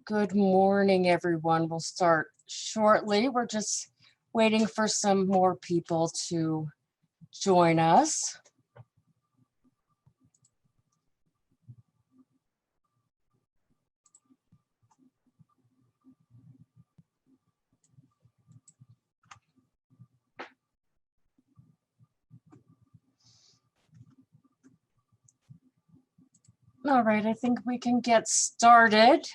Good morning, everyone. We'll start shortly. We're just waiting for some more people to join us. All right, I think we can get started.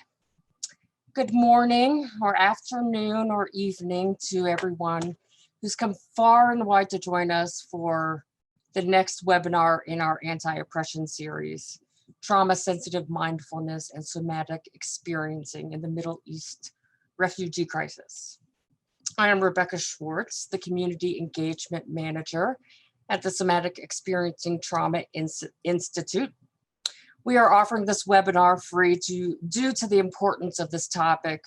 Good morning or afternoon or evening to everyone who's come far and wide to join us for the next webinar in our anti-oppression series, Trauma-Sensitive Mindfulness and Somatic Experiencing in the Middle East Refugee Crisis. I am Rebecca Schwartz, the Community Engagement Manager at the Somatic Experiencing Trauma Institute. We are offering this webinar free due to the importance of this topic.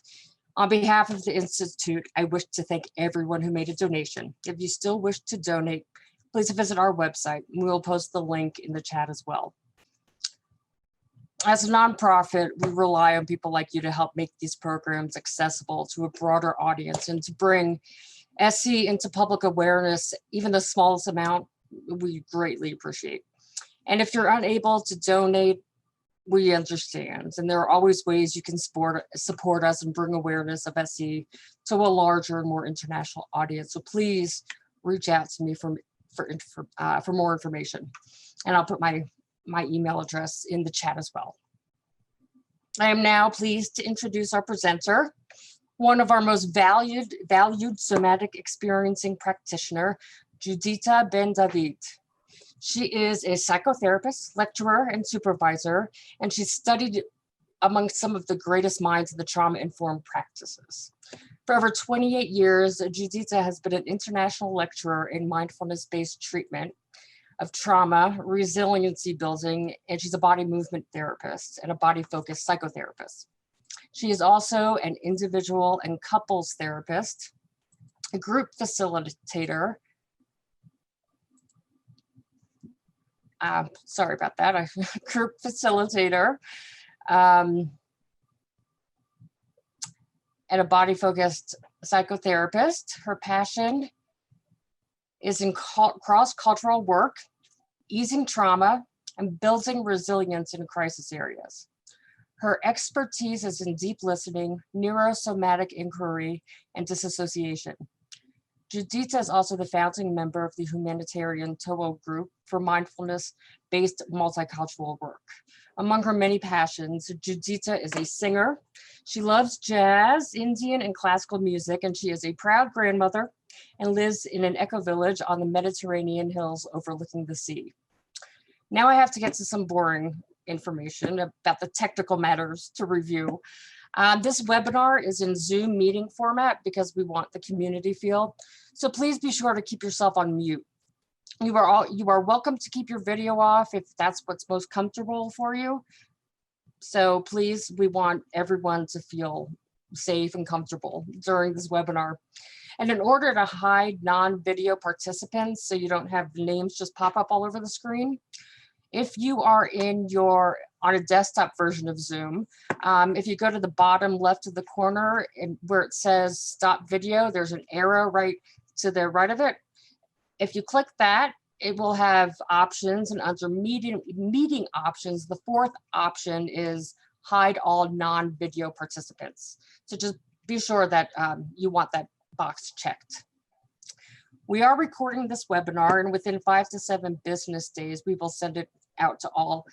On behalf of the Institute, I wish to thank everyone who made a donation. If you still wish to donate, please visit our website. We will post the link in the chat as well. As a nonprofit, we rely on people like you to help make these programs accessible to a broader audience and to bring SE into public awareness, even the smallest amount, we greatly appreciate. And if you're unable to donate, we understand. And there are always ways you can support us and bring awareness of SE to a larger and more international audience. So please reach out to me for more information. And I'll put my email address in the chat as well. I am now pleased to introduce our presenter, one of our most valued somatic experiencing practitioner, Juditta Ben David. She is a psychotherapist, lecturer, and supervisor, and she's studied among some of the greatest minds in the trauma-informed practices. For over 28 years, Juditta has been an international lecturer in mindfulness-based treatment of trauma, resiliency building, and she's a body movement therapist and a body-focused psychotherapist. She is also an individual and couples therapist, a group facilitator, sorry about that, a group facilitator, and a body-focused psychotherapist. Her passion is in cross-cultural work, easing trauma, and building resilience in crisis areas. Her expertise is in deep listening, neurosomatic inquiry, and disassociation. Juditta is also the founding member of the humanitarian TOO group for mindfulness-based multicultural work. Among her many passions, Juditta is a singer. She loves jazz, Indian, and classical music, and she is a proud grandmother and lives in an eco-village on the Mediterranean hills overlooking the sea. Now I have to get to some boring information about the technical matters to review. This webinar is in Zoom meeting format because we want the community feel. So please be sure to keep yourself on mute. You are welcome to keep your video off if that's what's most comfortable for you. So please, we want everyone to feel safe and comfortable during this webinar. And in order to hide non-video participants so you don't have names just pop up all over the screen, if you are on a desktop version of Zoom, if you go to the bottom left of the corner and where it says stop video, there's an arrow right to the right of it. If you click that, it will have options, and under meeting options, the fourth option is hide all non-video participants. So just be sure that you want that box checked. We are recording this webinar, and within 5 to 7 business days, we will send it out to all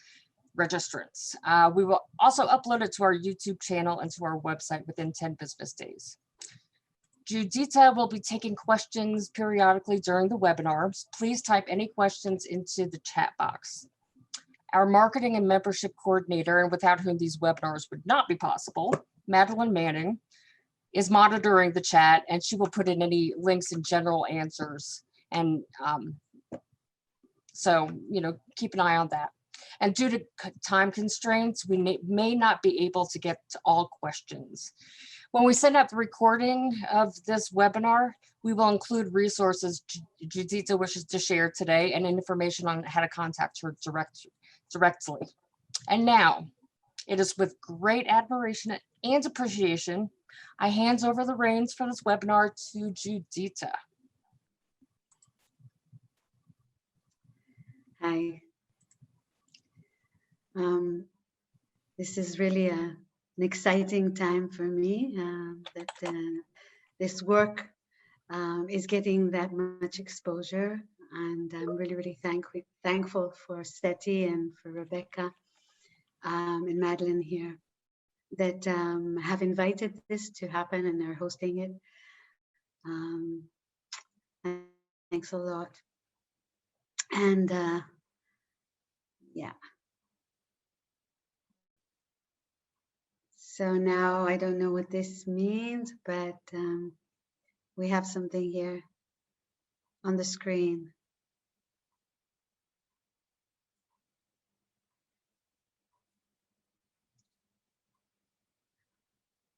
registrants. We will also upload it to our YouTube channel and to our website within 10 business days. Juditta will be taking questions periodically during the webinars. Please type any questions into the chat box. Our marketing and membership coordinator, and without whom these webinars would not be possible, Madeline Manning, is monitoring the chat, and she will put in any links and general answers. And so, keep an eye on that. And due to time constraints, we may not be able to get to all questions. When we send out the recording of this webinar, we will include resources Juditta wishes to share today and information on how to contact her directly. And now, it is with great admiration and appreciation, I hand over the reins for this webinar to Juditta. Hi. This is really an exciting time for me that this work is getting that much exposure, and I'm really thankful for Seti and for Rebecca and Madeline here that have invited this to happen and are hosting it. Thanks a lot. And yeah. So now I don't know what this means, but we have something here on the screen.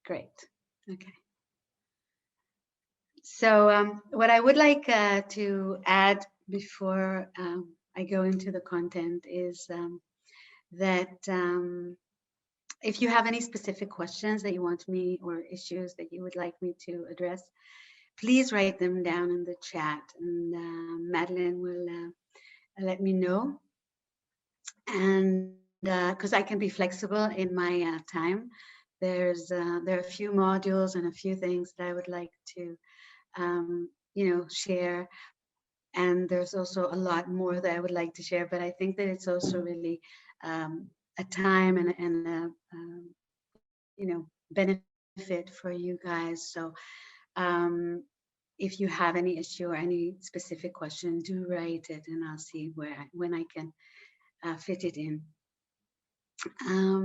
Great. Okay. So what I would like to add before I go into the content is that if you have any specific questions that you want me or issues that you would like me to address, please write them down in the chat, and Madeline will let me know. And because I can be flexible in my time, there are a few modules and a few things that I would like to share, and there's also a lot more that I would like to share, but I think that it's also really a time and a benefit for you guys. So if you have any issue or any specific question, do write it, and I'll see when I can fit it in.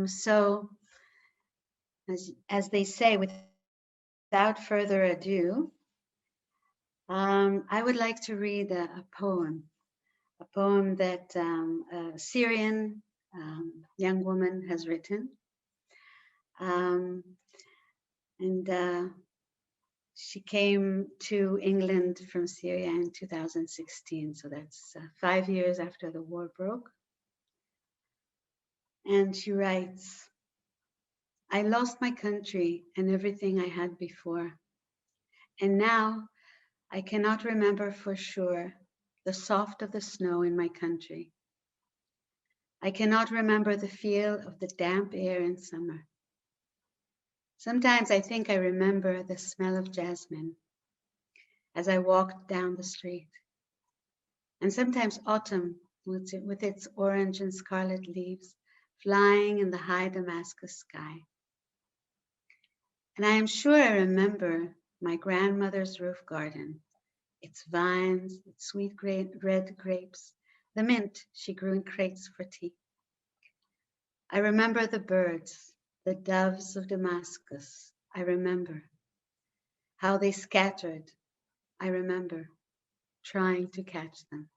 So as they say, without further ado, I would like to read a poem that a Syrian young woman has written. And she came to England from Syria in 2016. So that's 5 years after the war broke. And she writes, "I lost my country and everything I had before. And now I cannot remember for sure the soft of the snow in my country. I cannot remember the feel of the damp air in summer. Sometimes I think I remember the smell of jasmine as I walked down the street. And sometimes autumn with its orange and scarlet leaves flying in the high Damascus sky. And I am sure I remember my grandmother's roof garden, its vines, its sweet red grapes, the mint she grew in crates for tea. I remember the birds, the doves of Damascus. I remember how they scattered. I remember trying to catch them."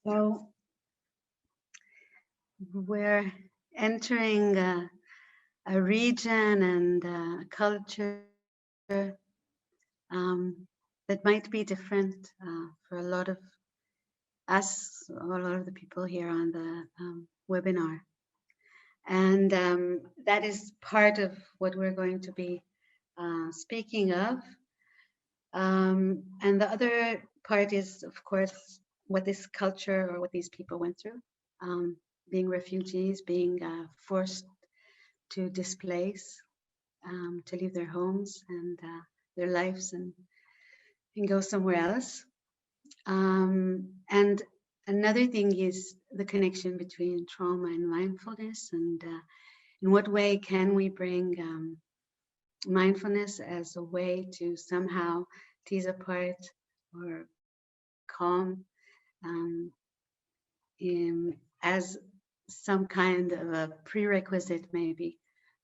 So we're entering a region and a culture that might be different for a lot of us, or a lot of the people here on the webinar. And that is part of what we're going to be speaking of. And the other part is, of course, what this culture or what these people went through, being refugees, being forced to displace, to leave their homes and their lives and go somewhere else. And another thing is the connection between trauma and mindfulness, and in what way can we bring mindfulness as a way to somehow tease apart or calm as some kind of a prerequisite maybe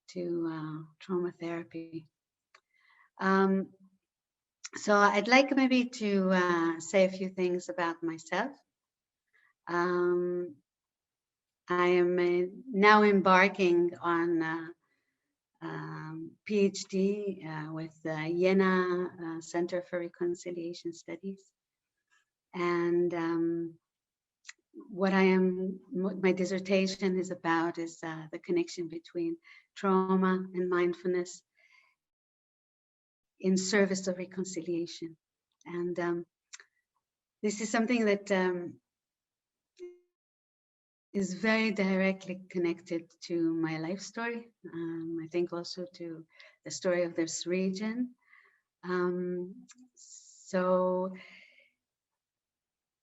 to trauma therapy. So I'd like maybe to say a few things about myself. I am now embarking on PhD with the Jena Center for Reconciliation Studies. And what my dissertation is about is the connection between trauma and mindfulness in service of reconciliation. And this is something that is very directly connected to my life story. I think also to the story of this region. And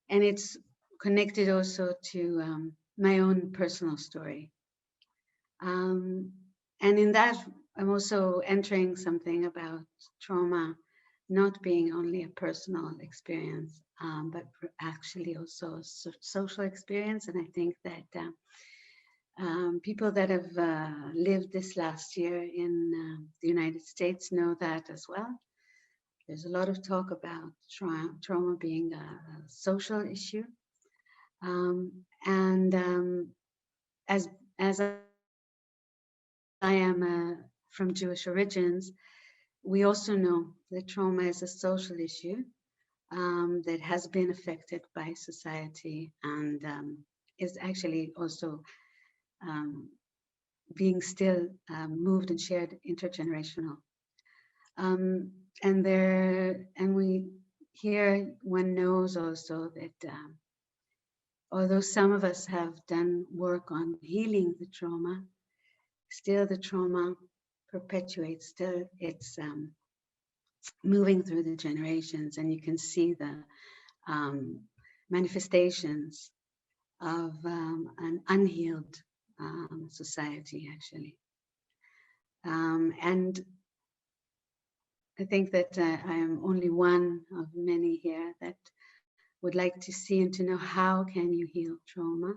it's connected also to my own personal story. And in that, I'm also entering something about trauma not being only a personal experience, but actually also a social experience. And I think that people that have lived this last year in the United States know that as well. There's a lot of talk about trauma being a social issue. As I am from Jewish origins, we also know that trauma is a social issue that has been affected by society and is actually also being still moved and shared intergenerational. And we here one knows also that although some of us have done work on healing the trauma, still the trauma perpetuates, still it's moving through the generations, and you can see the manifestations of an unhealed society, actually. And I think that I am only one of many here that would like to see and to know how can you heal trauma,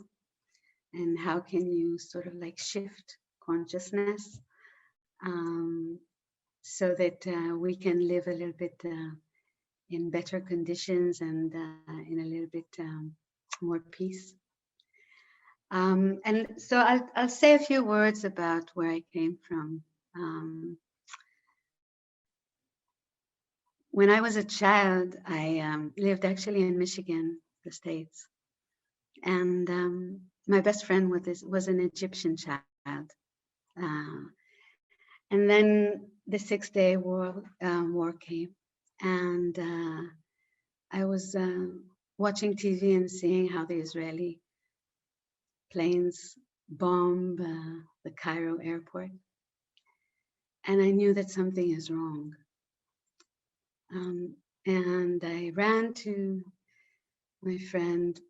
and how can you sort of like shift consciousness so that we can live a little bit in better conditions and in a little bit more peace. And so I'll say a few words about where I came from. When I was a child, I lived actually in Michigan, the States. And my best friend was an Egyptian child. And then the 6-day war came. And I was watching TV and seeing how the Israeli planes bomb the Cairo airport. And I knew that something is wrong. And I ran to my friend,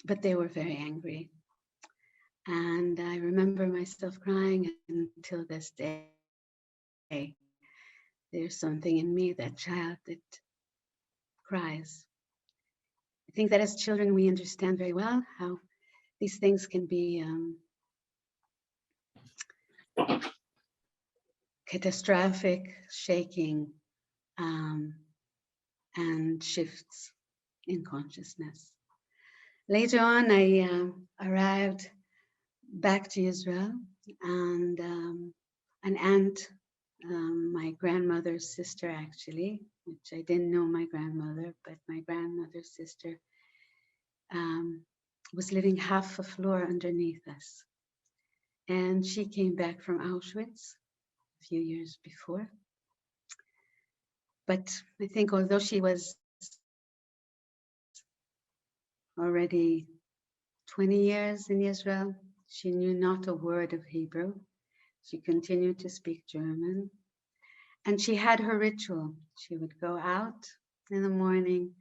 but they were very angry. And I remember myself crying until this day. There's something in me, that child that cries. I think that as children, we understand very well how these things can be catastrophic, shaking, and shifts in consciousness. Later on, I arrived back to Israel, and an aunt, my grandmother's sister actually, which I didn't know my grandmother, but my grandmother's sister was living half a floor underneath us. And she came back from Auschwitz a few years before. But I think although she was already 20 years in Israel, she knew not a word of Hebrew. She continued to speak German. And she had her ritual. She would go out in the morning,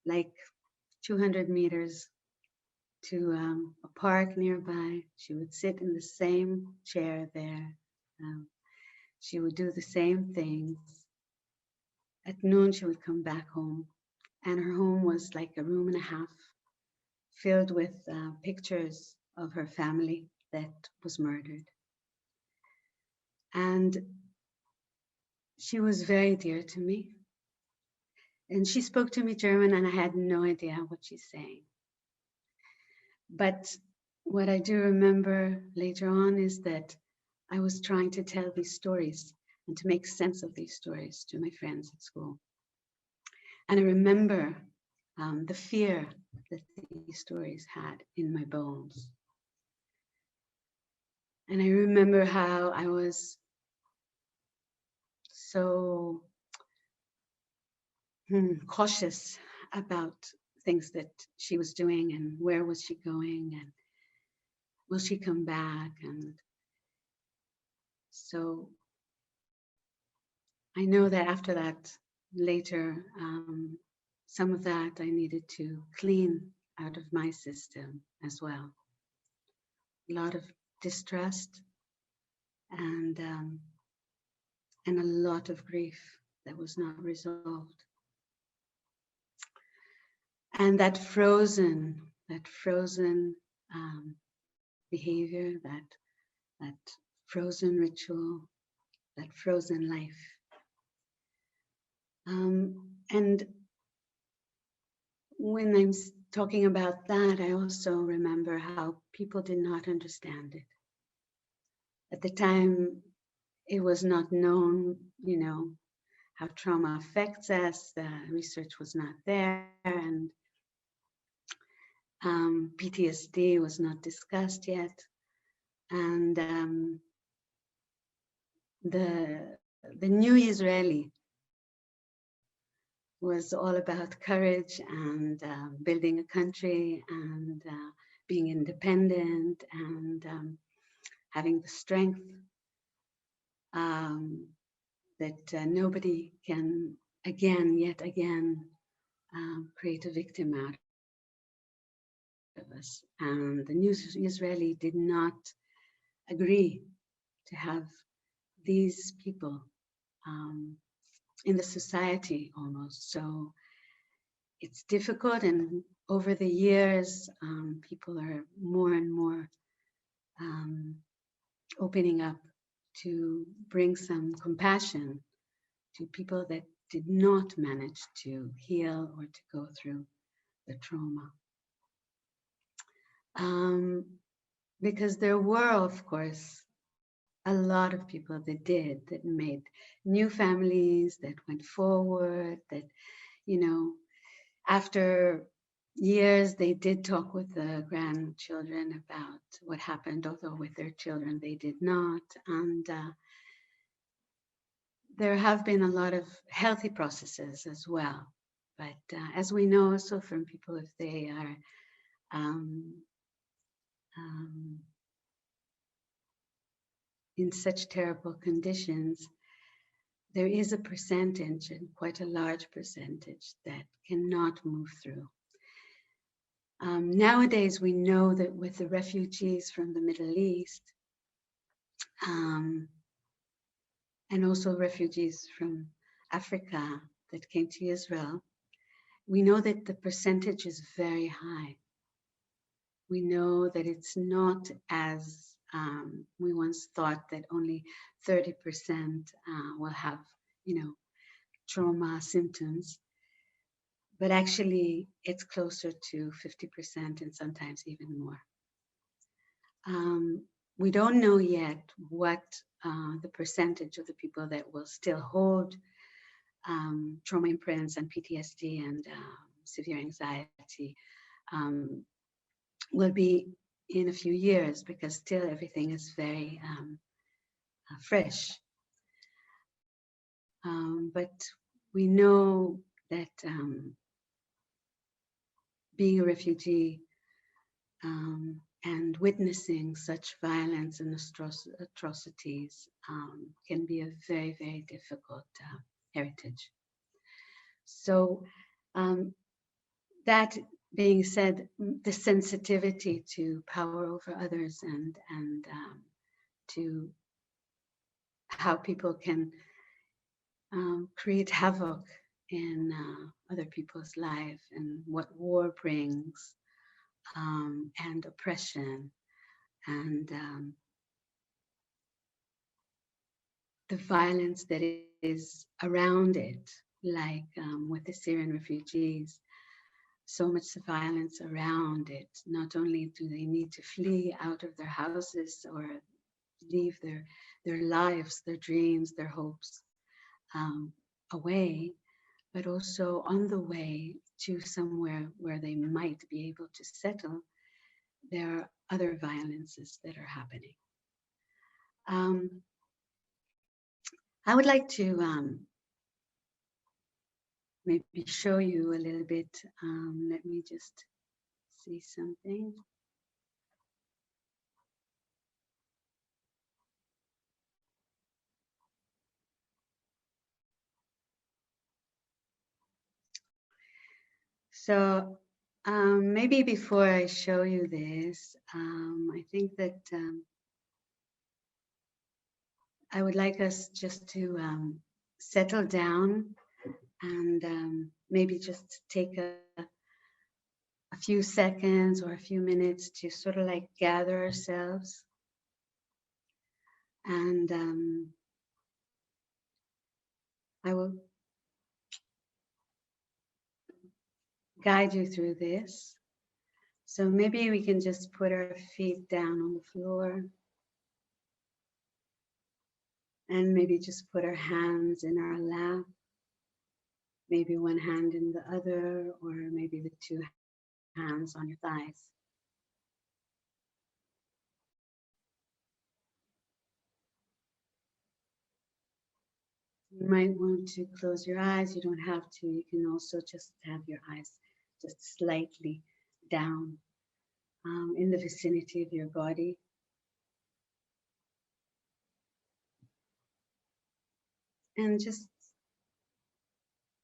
like 200 meters to a park nearby. She would sit in the same chair there. She would do the same things. At noon, she would come back home. And her home was like a room and a half, filled with pictures of her family that was murdered. And she was very dear to me. And she spoke to me German, and I had no idea what she's saying. But what I do remember later on is that I was trying to tell these stories and to make sense of these stories to my friends at school. And I remember the fear that these stories had in my bones. And I remember how I was so cautious about things that she was doing and where was she going and will she come back. And so I know that after that, later, some of that I needed to clean out of my system as well. A lot of distrust and a lot of grief that was not resolved. And that frozen behavior, that frozen ritual, that frozen life. And when I'm talking about that, I also remember how people did not understand it. At the time, it was not known, how trauma affects us. The research was not there, and PTSD was not discussed yet. And the new Israeli was all about courage and building a country and being independent and having the strength that nobody can yet again create a victim out of us. And the new Israeli did not agree to have these people in the society almost. So it's difficult, and over the years, people are more and more opening up to bring some compassion to people that did not manage to heal or to go through the trauma. Because there were, of course, a lot of people that made new families, that went forward, that, after years, they did talk with the grandchildren about what happened, although with their children, they did not. And there have been a lot of healthy processes as well. But as we know also from people, if they are in such terrible conditions, there is a percentage, and quite a large percentage, that cannot move through. Nowadays, we know that with the refugees from the Middle East, and also refugees from Africa that came to Israel, we know that the percentage is very high. We know that it's not as we once thought, that only 30% will have, trauma symptoms, but actually it's closer to 50% and sometimes even more. We don't know yet what the percentage of the people that will still hold trauma imprints and PTSD and severe anxiety will be in a few years, because still everything is very fresh. But we know that being a refugee and witnessing such violence and atrocities can be a very, very difficult heritage. So that being said, the sensitivity to power over others and to how people can create havoc in other people's life, and what war brings, and oppression, and the violence that is around it, like with the Syrian refugees. So much violence around it. Not only do they need to flee out of their houses or leave their lives, their dreams, their hopes away, but also on the way to somewhere where they might be able to settle, there are other violences that are happening. Um, I would like to maybe show you a little bit. Let me just see something. So maybe before I show you this, I think that I would like us just to settle down and maybe just take a few seconds or a few minutes to sort of like gather ourselves and I will guide you through this. So maybe we can just put our feet down on the floor and maybe just put our hands in our lap, maybe one hand in the other, or maybe the two hands on your thighs. You might want to close your eyes. You don't have to. You can also just have your eyes just slightly down in the vicinity of your body. And just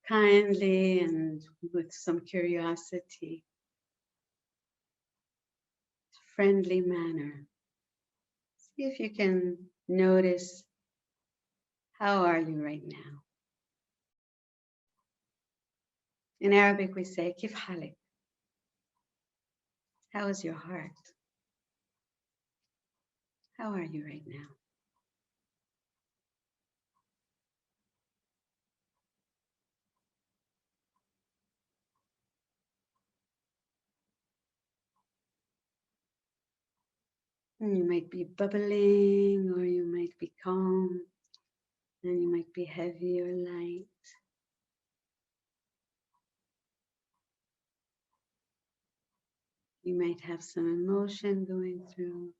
kindly and with some curiosity, friendly manner, see if you can notice, how are you right now? In Arabic, we say, kif halik? How is your heart? How are you right now? And you might be bubbling, or you might be calm, and you might be heavy or light. You might have some emotion going through.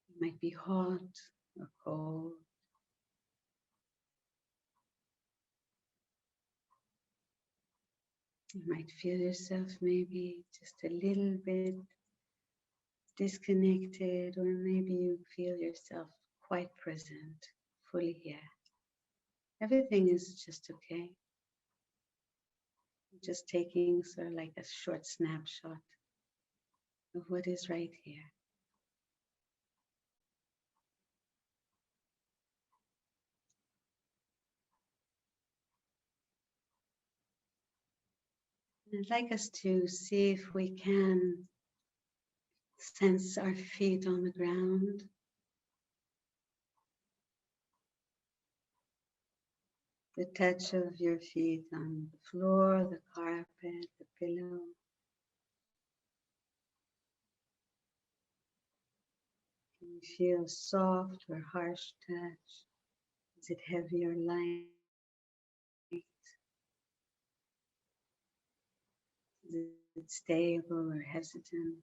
You might be hot or cold. You might feel yourself maybe just a little bit disconnected, or maybe you feel yourself quite present, fully here. Everything is just okay. Just taking sort of like a short snapshot of what is right here. And I'd like us to see if we can sense our feet on the ground. The touch of your feet on the floor, the carpet, the pillow. Can you feel soft or harsh touch? Is it heavy or light? Is it stable or hesitant?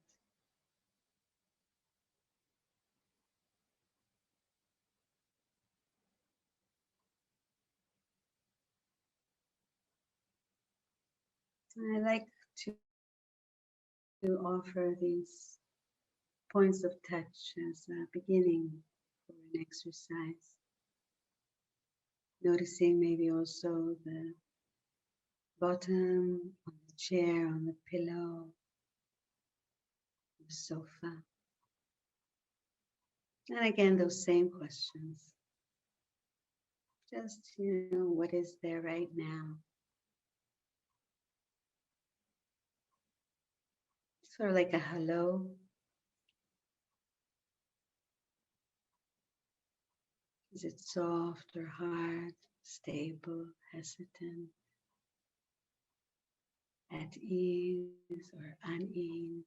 I like to offer these points of touch as a beginning for an exercise. Noticing maybe also the bottom on the chair, on the pillow, the sofa. And again, those same questions. Just, what is there right now? Sort of like a hello. Is it soft or hard, stable, hesitant, at ease or unease?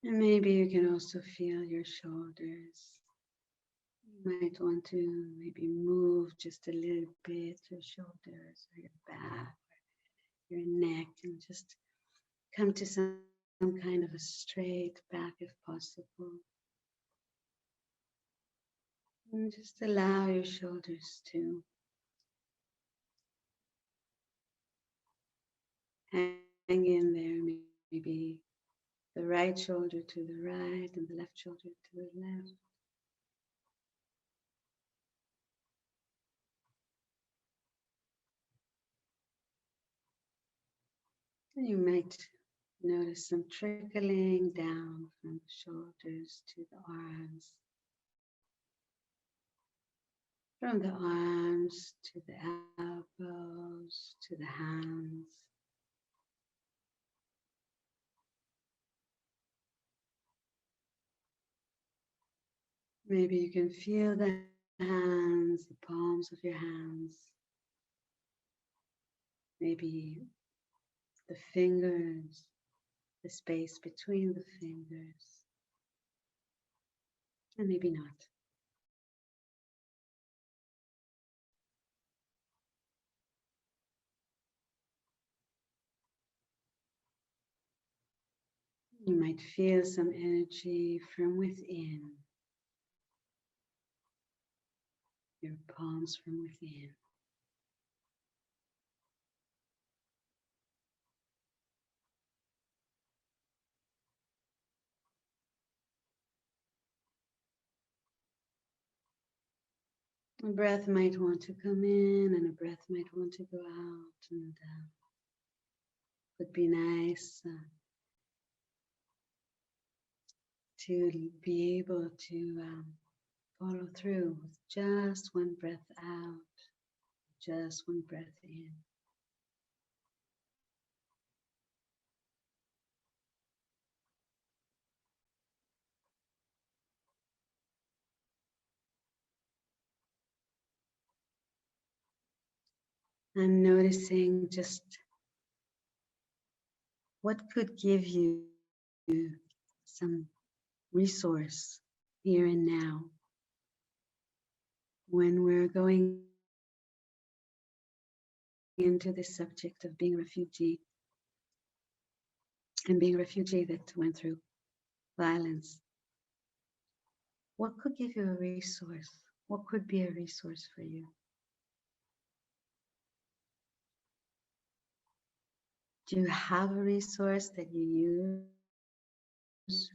And maybe you can also feel your shoulders. You might want to maybe move just a little bit your shoulders or your back, or your neck, and just come to some kind of a straight back if possible. And just allow your shoulders to hang in there, maybe the right shoulder to the right and the left shoulder to the left. And you might notice some trickling down from the shoulders to the arms, from the arms to the elbows to the hands. Maybe you can feel the hands, the palms of your hands, maybe the fingers, the space between the fingers, and maybe not. You might feel some energy from within, your palms from within. A breath might want to come in and a breath might want to go out, and would be nice to be able to follow through with just one breath out, just one breath in. I'm noticing just what could give you some resource here and now when we're going into the subject of being a refugee and being a refugee that went through violence. What could give you a resource? What could be a resource for you? Do you have a resource that you use?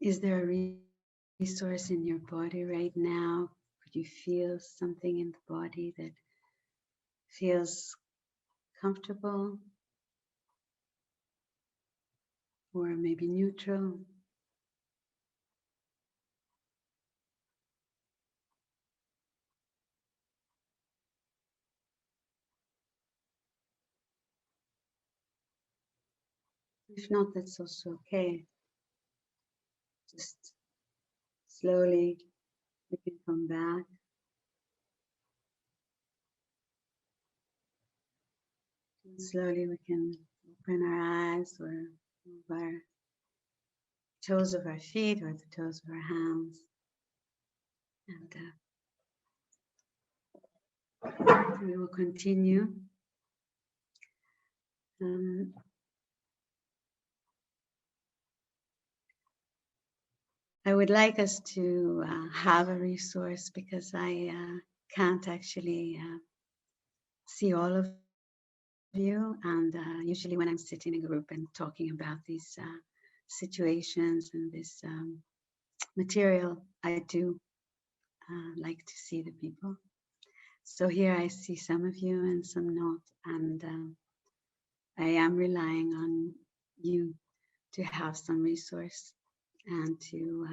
Is there a resource in your body right now? Could you feel something in the body that feels comfortable or maybe neutral? If not, that's also okay. Just slowly we can come back. And slowly we can open our eyes or move our toes of our feet or the toes of our hands. And we will continue. I would like us to have a resource because I can't actually see all of you. And usually when I'm sitting in a group and talking about these situations and this material, I do like to see the people. So here I see some of you and some not. And I am relying on you to have some resource and to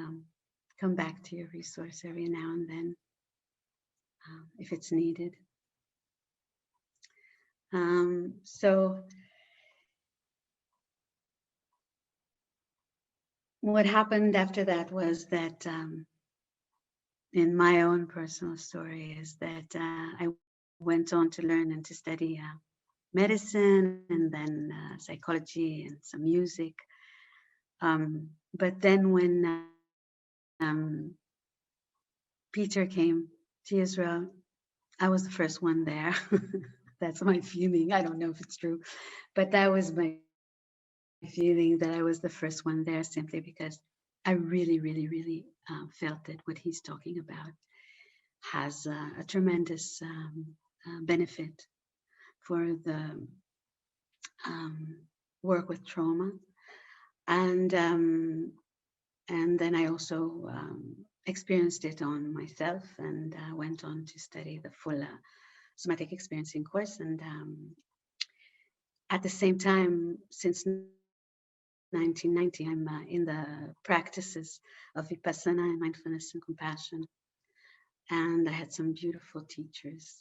come back to your resource every now and then if it's needed. So what happened after that was that in my own personal story is that I went on to learn and to study medicine, and then psychology and some music. But then when Peter came to Israel, I was the first one there. That's my feeling. I don't know if it's true, but that was my feeling, that I was the first one there, simply because I really, really, really felt that what he's talking about has a tremendous benefit for the work with trauma. And then I also experienced it on myself, and went on to study the full somatic experiencing course. And at the same time, since 1990, I'm in the practices of Vipassana and mindfulness and compassion. And I had some beautiful teachers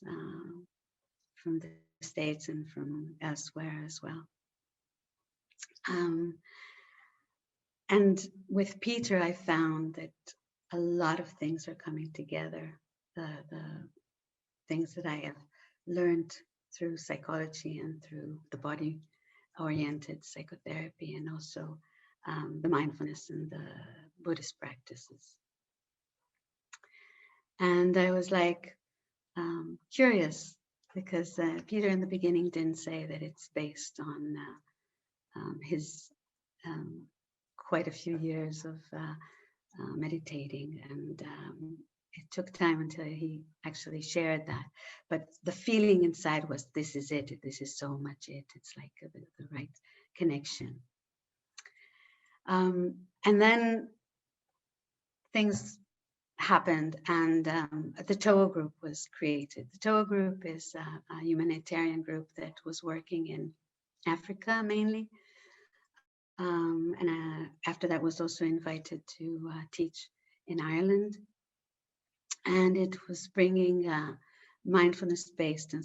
from the States and from elsewhere as well. And with Peter, I found that a lot of things are coming together. The things that I have learned through psychology and through the body-oriented psychotherapy, and also the mindfulness and the Buddhist practices. And I was like curious, because Peter in the beginning didn't say that it's based on his quite a few years of meditating, and it took time until he actually shared that. But the feeling inside was, this is it. This is so much it. It's like the right connection. And then things happened, and the TOA group was created. The TOA group is a humanitarian group that was working in Africa mainly. And after that was also invited to teach in Ireland. And it was bringing mindfulness-based and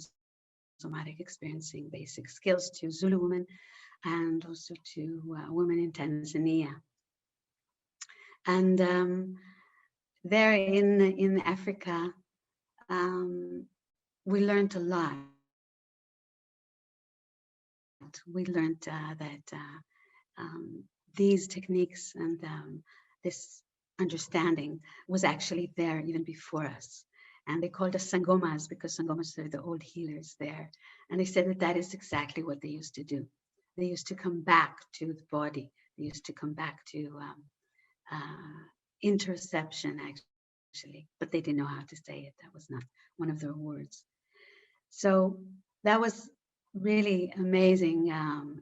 somatic experiencing basic skills to Zulu women, and also to women in Tanzania. And there in Africa, we learned a lot. We learned that these techniques and this understanding was actually there even before us. And they called us Sangomas, because Sangomas are the old healers there. And they said that that is exactly what they used to do. They used to come back to the body. They used to come back to interception, actually, but they didn't know how to say it. That was not one of their words. So that was really amazing and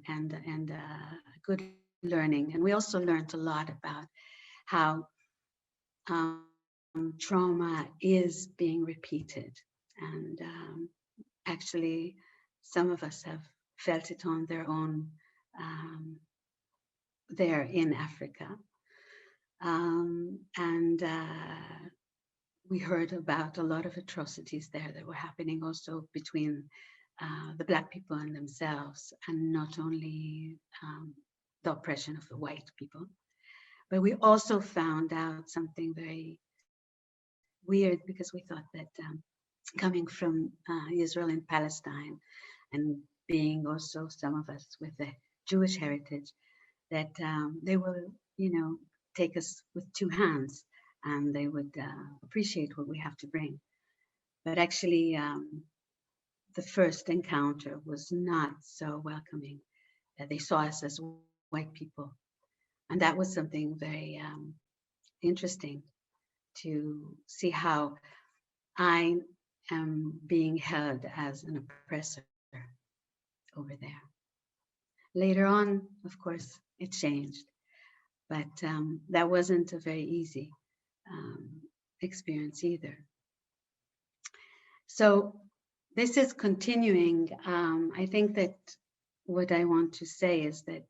good learning. And we also learned a lot about how trauma is being repeated. And actually, some of us have felt it on their own there in Africa. And we heard about a lot of atrocities there that were happening also between the Black people and themselves, and not only the oppression of the white people. But we also found out something very weird, because we thought that coming from Israel and Palestine, and being also some of us with a Jewish heritage, that they will, take us with two hands, and they would appreciate what we have to bring. But actually, the first encounter was not so welcoming. They saw us as white people. And that was something very interesting, to see how I am being held as an oppressor over there. Later on, of course, it changed, but that wasn't a very easy experience either. So this is continuing. I think that what I want to say is that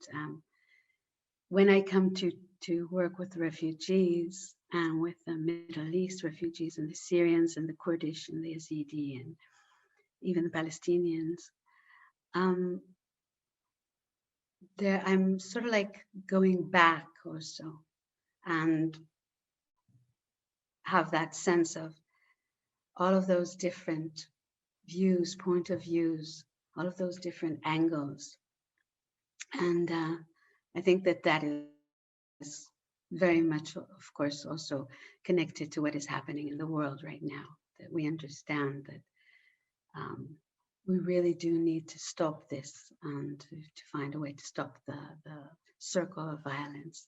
when I come to work with refugees, and with the Middle East refugees, and the Syrians and the Kurdish and the Yazidi and even the Palestinians, I'm sort of like going back or so, and have that sense of all of those different views, point of views, all of those different angles. And I think that that is very much, of course, also connected to what is happening in the world right now, that we understand that um, we really do need to stop this and to find a way to stop the circle of violence.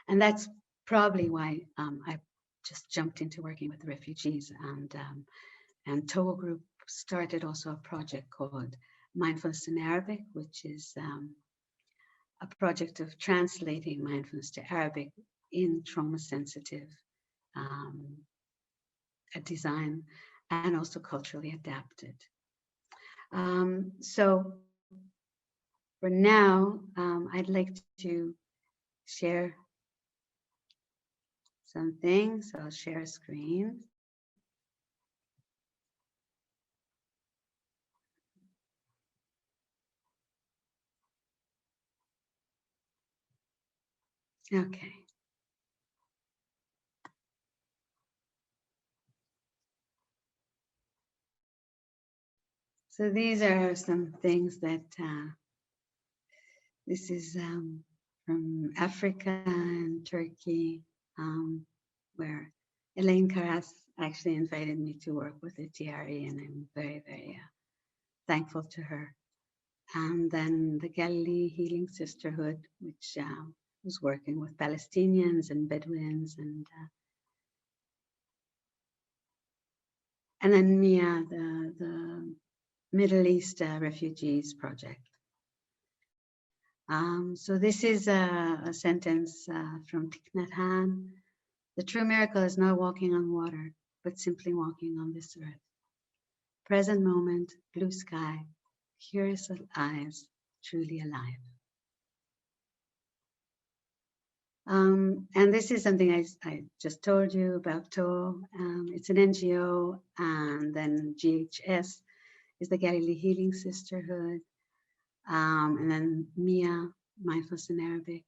And that's probably why I just jumped into working with refugees. And TOA Group started also a project called Mindfulness in Arabic, which is a project of translating mindfulness to Arabic in trauma-sensitive design and also culturally adapted. So for now, I'd like to share something. So I'll share a screen. Okay. So these are some things that this is from Africa and Turkey, where Elaine Karas actually invited me to work with the TRE, and I'm very, very thankful to her. And then the Galilee Healing Sisterhood, which was working with Palestinians and Bedouins, and then MIA, the Middle East Refugees Project. So this is a sentence from Thich Nhat Hanh. The true miracle is not walking on water, but simply walking on this earth. Present moment, blue sky, curious eyes, truly alive. And this is something I just told you about TOA. It's an NGO, and then GHS is the Galilee Healing Sisterhood. And then MIA, Mindfulness in Arabic,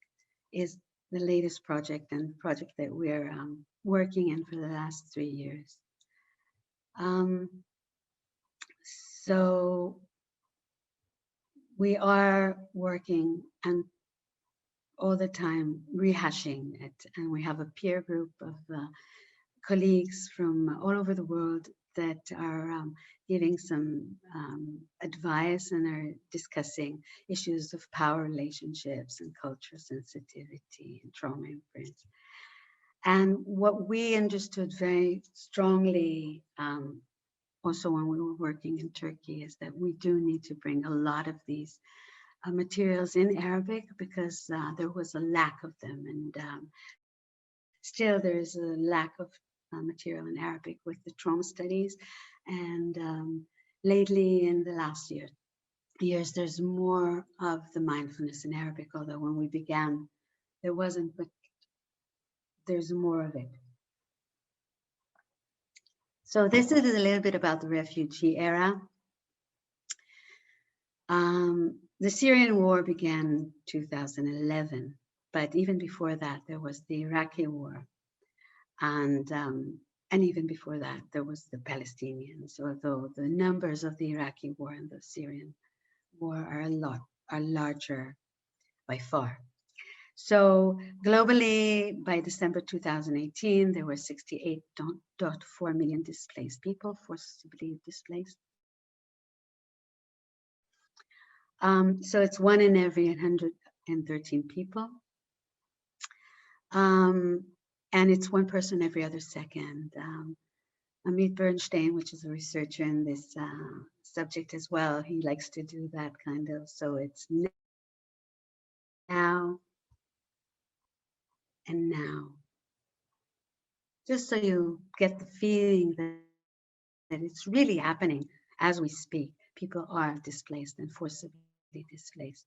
is the latest project and project that we're working in for the last 3 years. So we are working and all the time rehashing it, and we have a peer group of colleagues from all over the world that are giving some advice and are discussing issues of power relationships and cultural sensitivity and trauma imprints. And what we understood very strongly also when we were working in Turkey is that we do need to bring a lot of these materials in Arabic because there was a lack of them, and still there is a lack of material in Arabic with the trauma studies. And lately, in the last years, there's more of the mindfulness in Arabic, although when we began, there wasn't, but there's more of it. So this is a little bit about the refugee era. The Syrian war began in 2011, but even before that, there was the Iraqi war. And even before that, there was the Palestinians, although the numbers of the Iraqi war and the Syrian war are larger by far. So globally, by December 2018, there were 68.4 million displaced people, forcibly displaced. So it's 1 in every 113 people. And it's 1 person every other second. Amit Bernstein, which is a researcher in this subject as well, he likes to do that kind of, so it's now and now. Just so you get the feeling that it's really happening as we speak. People are displaced and forcibly displaced.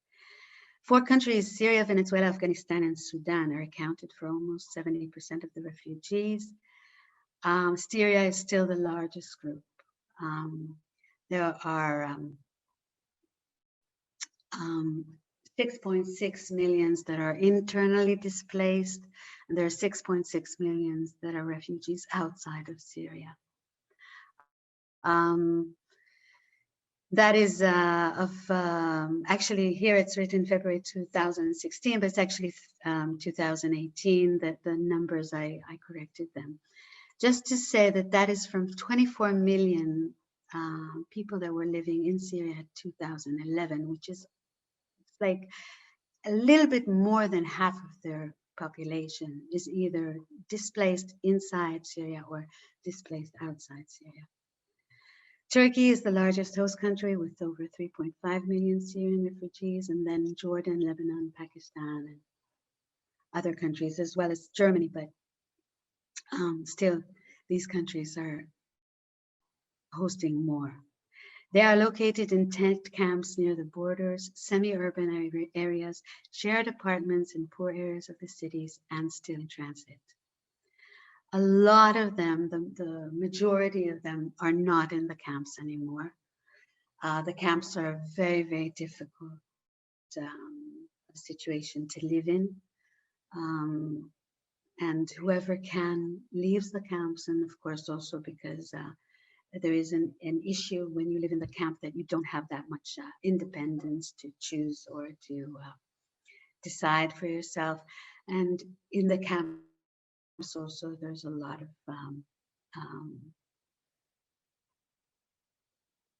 4 countries, Syria, Venezuela, Afghanistan, and Sudan, are accounted for almost 70% of the refugees. Syria is still the largest group. There are 6.6 million that are internally displaced, and there are 6.6 million that are refugees outside of Syria. That is actually here it's written February 2016, but it's actually 2018 that the numbers, I corrected them. Just to say that that is from 24 million people that were living in Syria at 2011, which is like a little bit more than half of their population is either displaced inside Syria or displaced outside Syria. Turkey is the largest host country with over 3.5 million Syrian refugees, and then Jordan, Lebanon, Pakistan, and other countries, as well as Germany. But still, these countries are hosting more. They are located in tent camps near the borders, semi-urban areas, shared apartments in poor areas of the cities, and still in transit. A lot of them, the majority of them, are not in the camps anymore. The camps are very, very difficult situation to live in. And whoever can leaves the camps, and of course also because there is an issue when you live in the camp that you don't have that much independence to choose or to decide for yourself. And in the camps also there's a lot of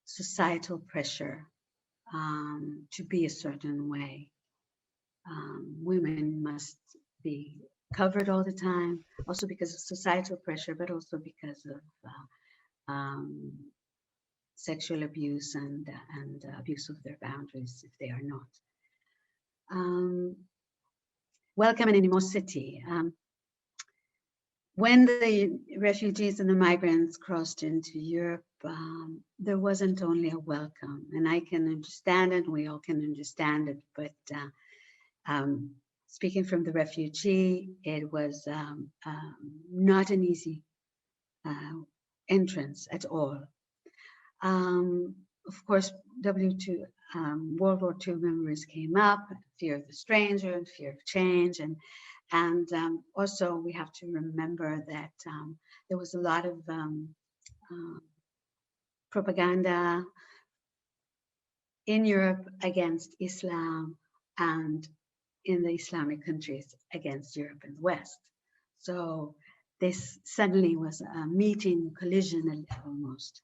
societal pressure to be a certain way. Women must be covered all the time, also because of societal pressure, but also because of sexual abuse and abuse of their boundaries if they are not. Welcome and animosity. When the refugees and the migrants crossed into Europe, there wasn't only a welcome, and I can understand it, we all can understand it, but speaking from the refugee, it was not an easy entrance at all. Of course, World War II memories came up, fear of the stranger and fear of change, and also we have to remember that there was a lot of propaganda in Europe against Islam and in the Islamic countries against Europe and the West. So this suddenly was a meeting, collision almost.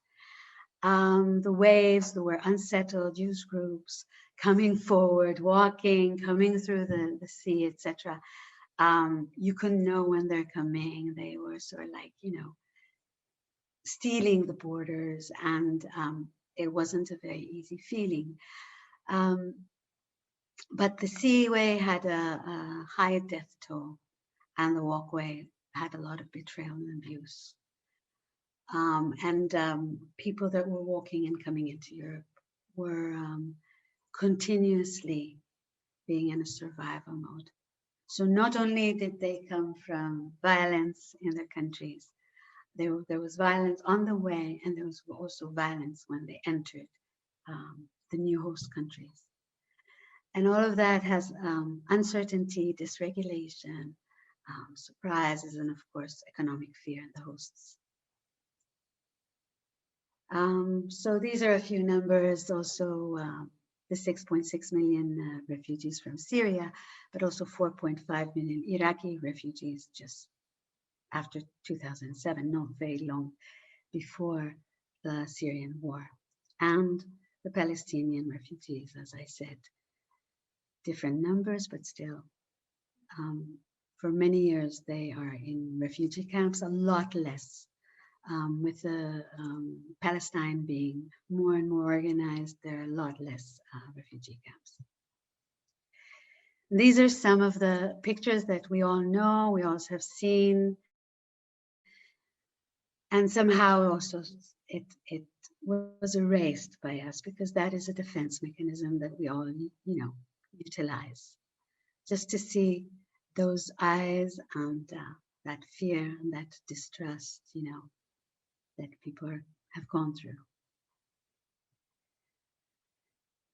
The waves, there were unsettled youth groups coming forward, walking, coming through the sea, etc. You couldn't know when they're coming. They were sort of like, stealing the borders, and it wasn't a very easy feeling. But the seaway had a high death toll, and the walkway had a lot of betrayal and abuse. People that were walking and coming into Europe were continuously being in a survival mode. So not only did they come from violence in their countries, there was violence on the way, and there was also violence when they entered the new host countries. And all of that has uncertainty, dysregulation, surprises, and of course, economic fear in the hosts. So these are a few numbers, also the 6.6 million refugees from Syria, but also 4.5 million Iraqi refugees just after 2007, not very long before the Syrian war, and the Palestinian refugees, as I said. Different numbers, but still, for many years, they are in refugee camps, a lot less. With Palestine being more and more organized, there are a lot less refugee camps. These are some of the pictures that we all know, we also have seen, and somehow also it was erased by us, because that is a defense mechanism that we all, utilize, just to see those eyes and that fear and that distrust, that people have gone through.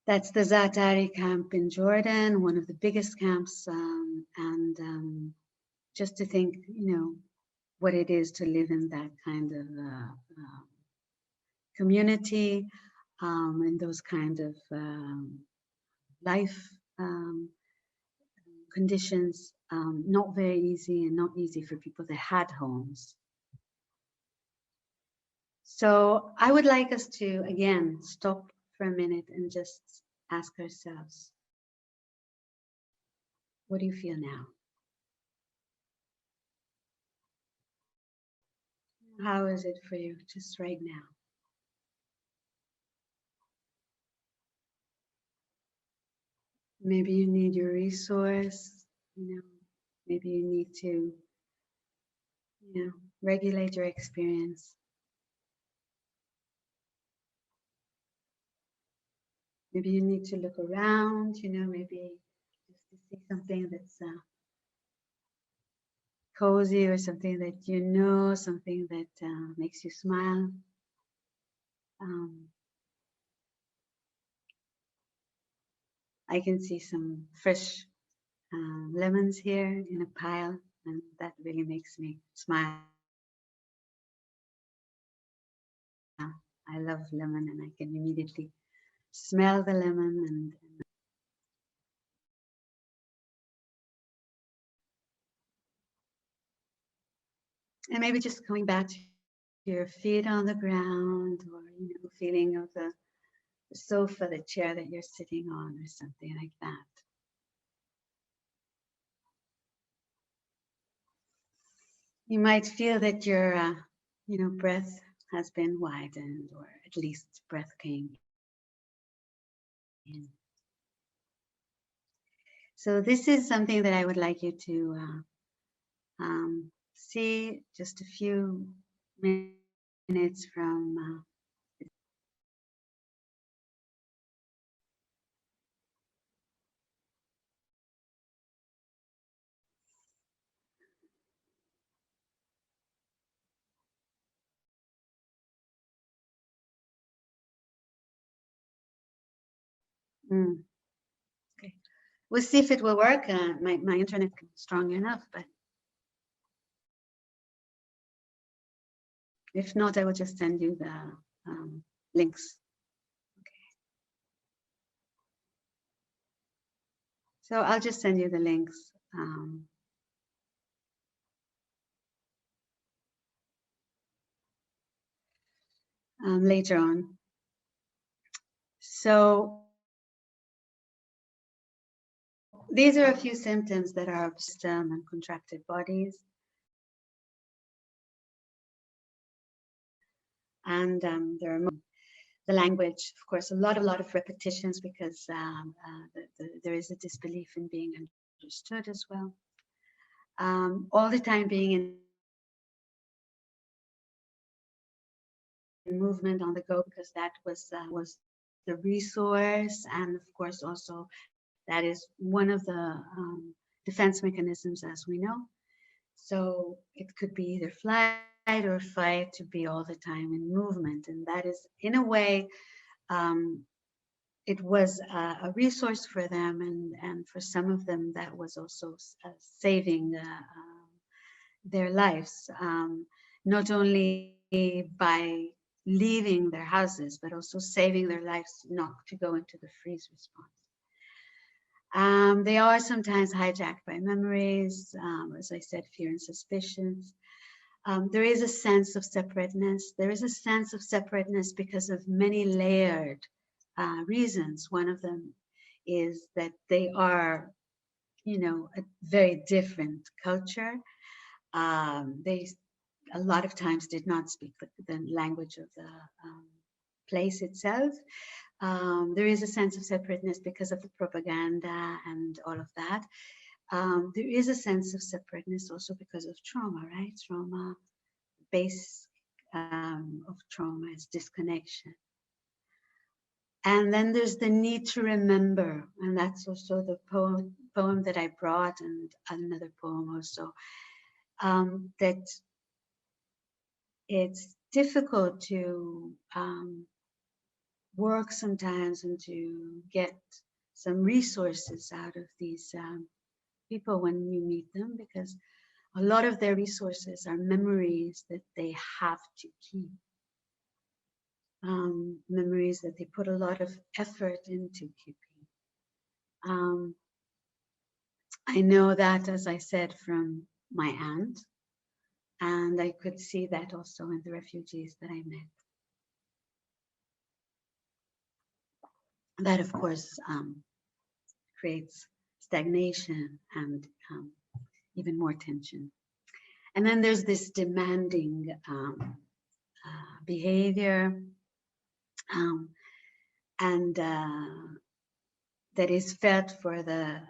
That's the Zaatari camp in Jordan, one of the biggest camps, and just to think, what it is to live in that kind of community. and those kind of life conditions, not very easy and not easy for people that had homes. So I would like us to, again, stop for a minute and just ask ourselves, what do you feel now? How is it for you just right now? Maybe you need your resource, maybe you need to, regulate your experience. Maybe you need to look around, maybe just to see something that's cozy or something that something that makes you smile. I can see some fresh lemons here in a pile, and that really makes me smile. I love lemon, and I can immediately smell the lemon and maybe just going back to your feet on the ground, or feeling of the sofa, the chair that you're sitting on, or something like that. You might feel that your breath has been widened, or at least breath came in. So this is something that I would like you to see just a few minutes from okay. We'll see if it will work. My internet is strong enough, but if not, I will just send you the links. Okay. So I'll just send you the links. Later on. So these are a few symptoms that are of system and contracted bodies. And there are the language, of course, a lot of repetitions, because there is a disbelief in being understood as well. All the time being in movement, on the go, because that was the resource, and of course also that is one of the defense mechanisms, as we know. So it could be either flight or fight, to be all the time in movement, and that is, in a way, it was a resource for them, and for some of them that was also saving their lives, not only by leaving their houses, but also saving their lives not to go into the freeze response. They are sometimes hijacked by memories, as I said, fear and suspicions. There is a sense of separateness. There is a sense of separateness because of many layered reasons. One of them is that they are, a very different culture. They a lot of times did not speak the language of the place itself. There is a sense of separateness because of the propaganda and all of that. There is a sense of separateness also because of trauma, right? Trauma, base of trauma is disconnection. And then there's the need to remember, and that's also the poem that I brought, and another poem also, that it's difficult to work sometimes and to get some resources out of these people when you meet them, because a lot of their resources are memories that they have to keep. memories that they put a lot of effort into keeping. I know that, as I said, from my aunt, and I could see that also in the refugees that I met. That, of course, creates stagnation and even more tension. And then there's this demanding behavior, and that is felt for the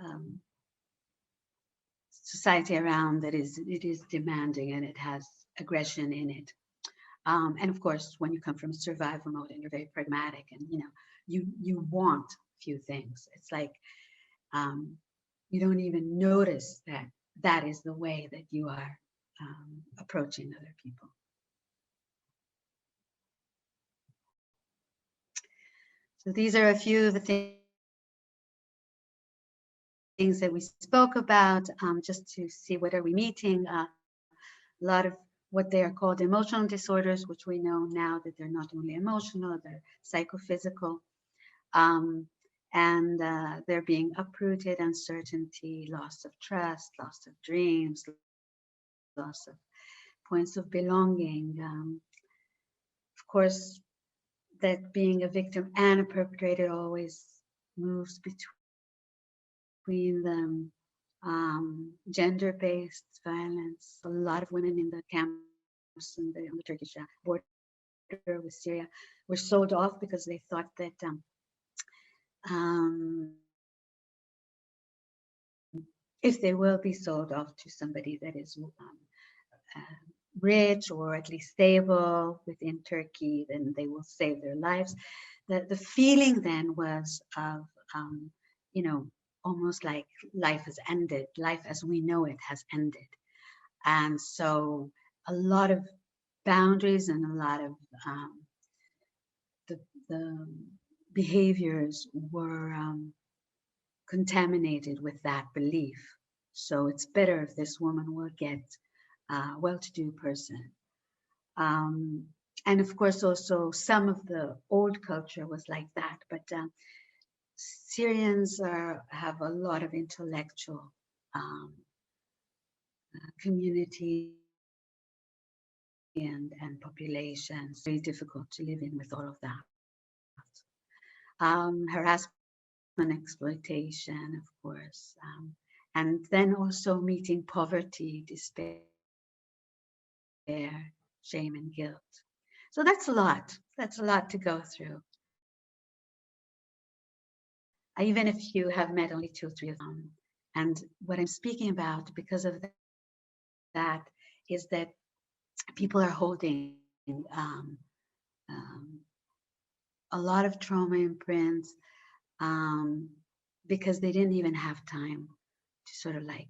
society around, that it is demanding and it has aggression in it. And of course, when you come from survival mode and you're very pragmatic, and you want few things, it's like you don't even notice that that is the way that you are approaching other people. So these are a few of the things that we spoke about, just to see what are we meeting. A lot of what they are called emotional disorders, which we know now that they're not only emotional, they're psychophysical. And they're being uprooted: uncertainty, loss of trust, loss of dreams, loss of points of belonging. Of course, that being a victim and a perpetrator always moves between them. Gender-based violence. A lot of women in the camps on the Turkish border with Syria were sold off because they thought that if they will be sold off to somebody that is rich or at least stable within Turkey, then they will save their lives. The feeling then was of, almost like life has ended. Life as we know it has ended. And so a lot of boundaries and a lot of the behaviors were contaminated with that belief. So it's better if this woman will get a well-to-do person. And of course, also some of the old culture was like that, but Syrians have a lot of intellectual community and population. It's very difficult to live in with all of that. Harassment, exploitation, of course, and then also meeting poverty, despair, shame, and guilt. So that's a lot. That's a lot to go through. Even if you have met only 2 or 3 of them. And what I'm speaking about, because of that, is that people are holding a lot of trauma imprints because they didn't even have time to sort of like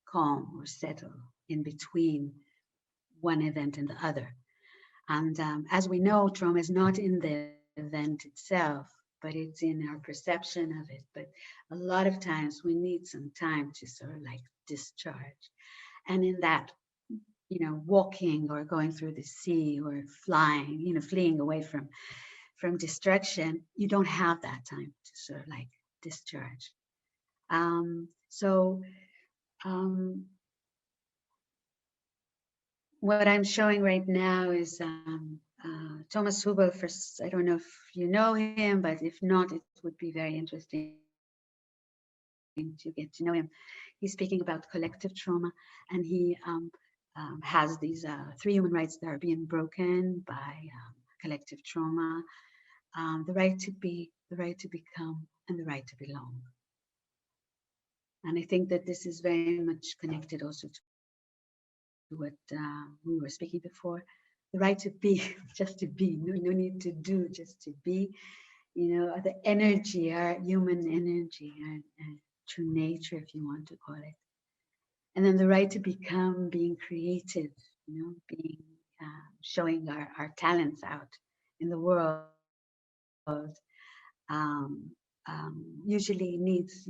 calm or settle in between one event and the other. And as we know, trauma is not in the event itself, but it's in our perception of it. But a lot of times we need some time to sort of like discharge. And in that, walking or going through the sea or flying, fleeing away from destruction, you don't have that time to sort of like discharge. What I'm showing right now is Thomas Hubel. First, I don't know if you know him, but if not, it would be very interesting to get to know him. He's speaking about collective trauma, and he has these 3 human rights that are being broken by collective trauma: the right to be, the right to become, and the right to belong. And I think that this is very much connected also to what we were speaking before. The right to be, just to be, no need to do, just to be, the energy, our human energy, our true nature, if you want to call it. And then the right to become, being creative, being, showing our talents out in the world, usually needs,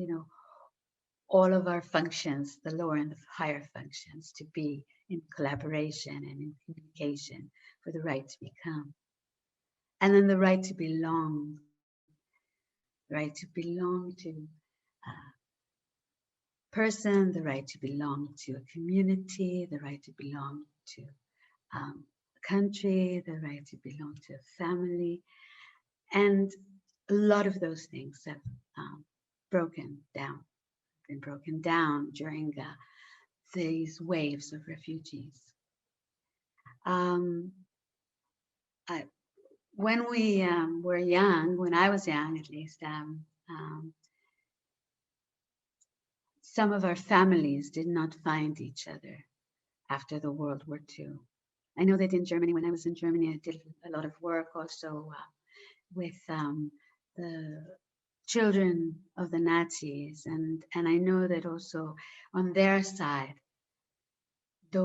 all of our functions, the lower and the higher functions, to be in collaboration and in communication for the right to become. And then the right to belong, right to belong to a person, the right to belong to a community, the right to belong to a country, the right to belong to a family. And a lot of those things have been broken down during these waves of refugees. When we were young, when I was young at least, some of our families did not find each other after the World War II. I know that in Germany, when I was in Germany, I did a lot of work also with the children of the Nazis, and I know that also on their side, there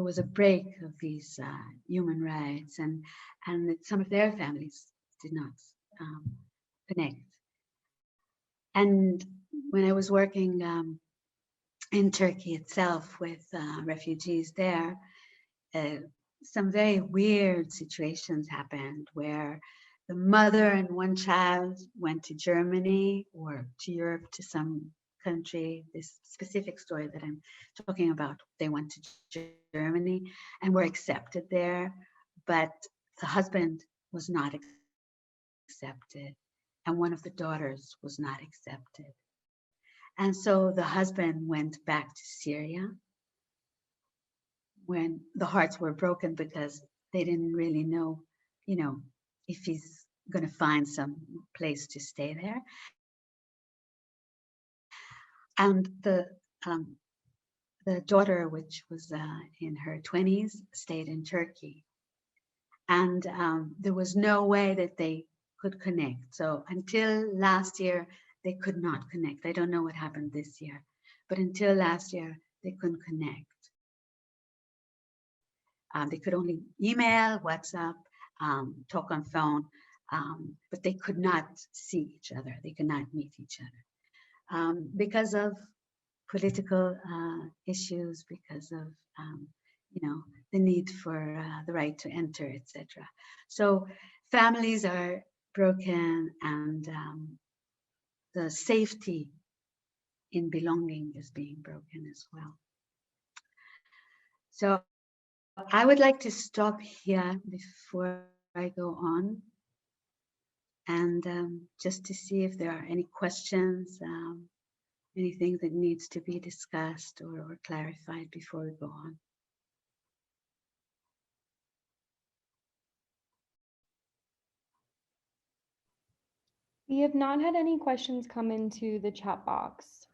was a break of these human rights, and that some of their families did not connect. And when I was working in Turkey itself with refugees there, some very weird situations happened where the mother and one child went to Germany or to Europe, to some country. This specific story that I'm talking about, they went to Germany and were accepted there, but the husband was not accepted, and one of the daughters was not accepted. And so the husband went back to Syria when the hearts were broken because they didn't really know, if he's going to find some place to stay there. And the daughter, which was in her 20s, stayed in Turkey. And there was no way that they could connect. So until last year, they could not connect. I don't know what happened this year, but until last year, they couldn't connect. They could only email, WhatsApp, talk on phone, but they could not see each other. They could not meet each other because of political issues, because of the need for the right to enter, etc. So families are broken, and the safety in belonging is being broken as well. So I would like to stop here before I go on, and just to see if there are any questions, anything that needs to be discussed or clarified before we go on. We have not had any questions come into the chat box.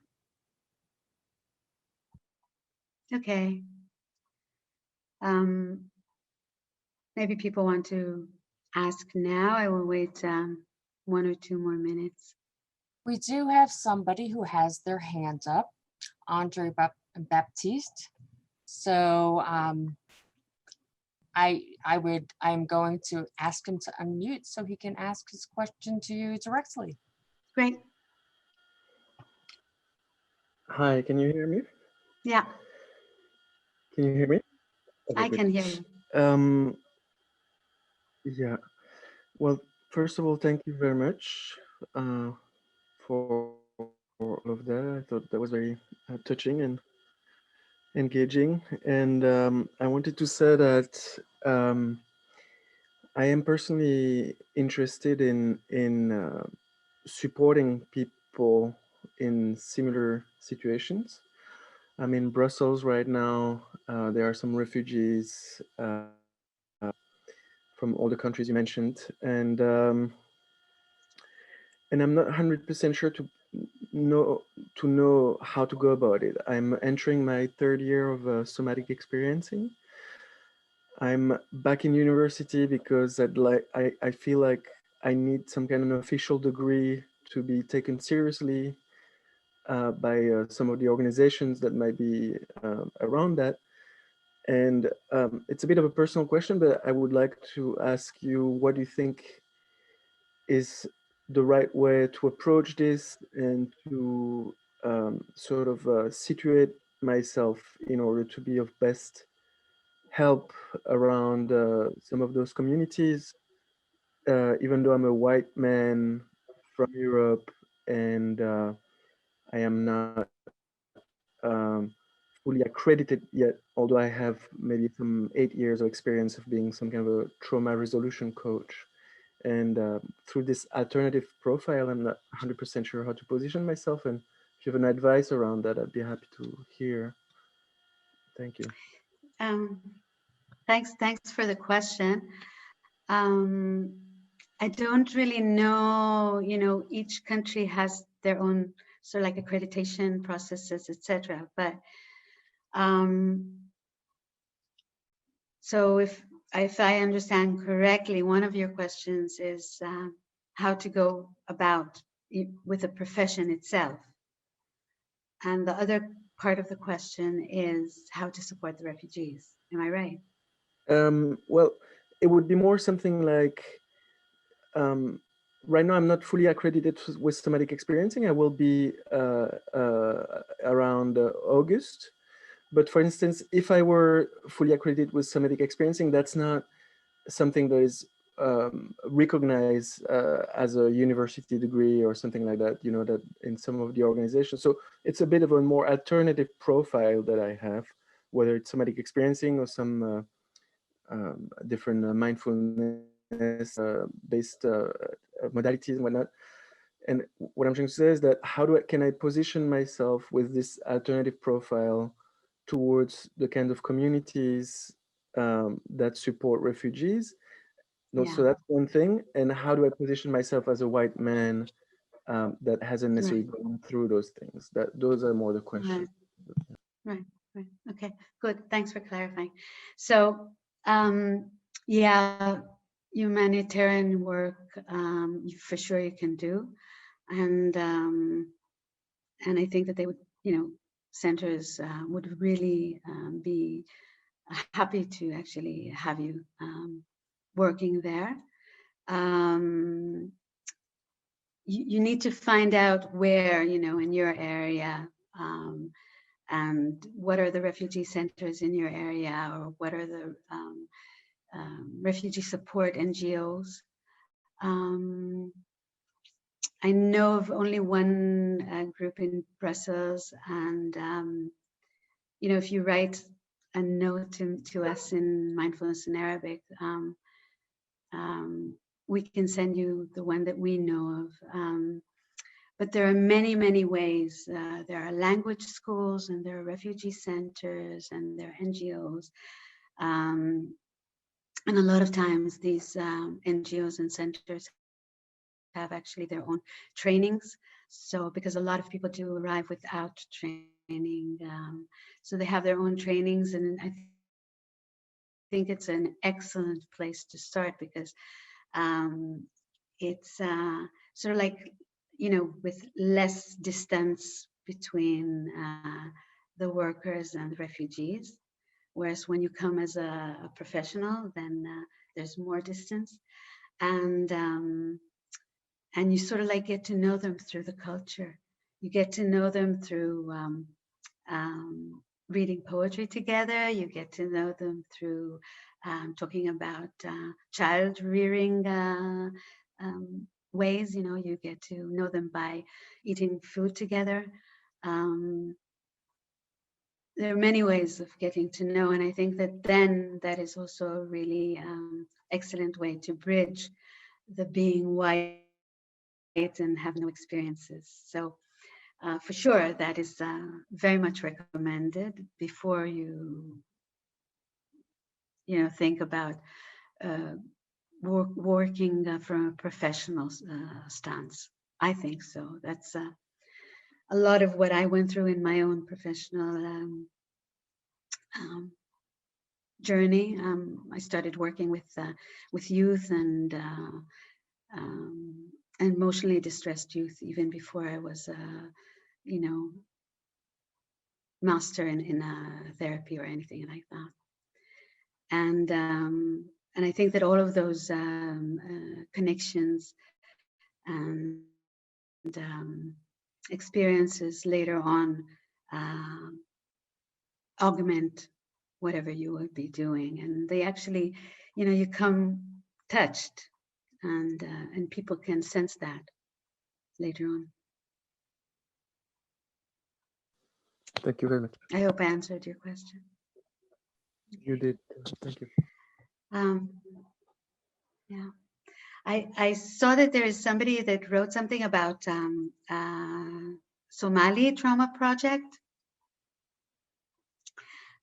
Okay. Maybe people want to ask now. I will wait 1 or 2 more minutes. We do have somebody who has their hand up, Andre Baptiste. So I'm going to ask him to unmute so he can ask his question to you directly. Great. Hi, can you hear me? Yeah. Can you hear me? Okay, I can hear you. Yeah. Well, first of all, thank you very much for all of that. I thought that was very touching and engaging. And I wanted to say that I am personally interested in supporting people in similar situations. I'm in Brussels right now. There are some refugees from all the countries you mentioned, and I'm not 100% sure to know how to go about it. I'm entering my 3rd year of somatic experiencing. I'm back in university because I feel like I need some kind of official degree to be taken seriously by some of the organizations that might be around that. And it's a bit of a personal question, but I would like to ask you, what do you think is the right way to approach this and to sort of situate myself in order to be of best help around some of those communities? even though I'm a white man from Europe and I am not fully accredited yet, although I have maybe some 8 years of experience of being some kind of a trauma resolution coach. And through this alternative profile, I'm not 100% sure how to position myself. And if you have an advice around that, I'd be happy to hear. Thank you. Um, thanks for the question. I don't really know, each country has their own sort of like accreditation processes, etc. But so if I understand correctly, one of your questions is how to go about with the profession itself. And the other part of the question is how to support the refugees. Am I right? Well, it would be more something like right now I'm not fully accredited with somatic experiencing. I will be around August. But for instance, if I were fully accredited with somatic experiencing, that's not something that is recognized as a university degree or something like that, that in some of the organizations. So it's a bit of a more alternative profile that I have, whether it's somatic experiencing or some different mindfulness based modalities and whatnot. And what I'm trying to say is that can I position myself with this alternative profile towards the kind of communities that support refugees? No, Yeah, so that's one thing. And how do I position myself as a white man that hasn't necessarily right, gone through those things? Those are more the questions. right, right, right. Okay, good. Thanks for clarifying. So, yeah, humanitarian work, for sure you can do. And I think that they would, centers would really be happy to actually have you working there. You need to find out where, in your area, and what are the refugee centers in your area, or what are the refugee support NGOs. I know of only one group in Brussels, and if you write a note to us in Mindfulness in Arabic, we can send you the one that we know of. But there are many, many ways. There are language schools, and there are refugee centers, and there are NGOs. And a lot of times these NGOs and centers have actually their own trainings. So because a lot of people do arrive without training, so they have their own trainings, and I think it's an excellent place to start, because it's sort of like, with less distance between the workers and the refugees. Whereas when you come as a professional, then there's more distance, and you sort of like get to know them through the culture. You get to know them through reading poetry together. You get to know them through talking about child rearing ways. You get to know them by eating food together. There are many ways of getting to know, and I think that then that is also a really excellent way to bridge the being white and have no experiences. So for sure, that is very much recommended before you think about working from a professional stance. I think so. That's a lot of what I went through in my own professional journey. I started working with youth and emotionally distressed youth even before I was, master in therapy or anything like that. And I think that all of those connections and experiences later on augment whatever you would be doing, and they actually, you come touched and people can sense that later on. Thank you very much. I hope I answered your question. You did. Thank you. Yeah, I saw that there is somebody that wrote something about Somali trauma project,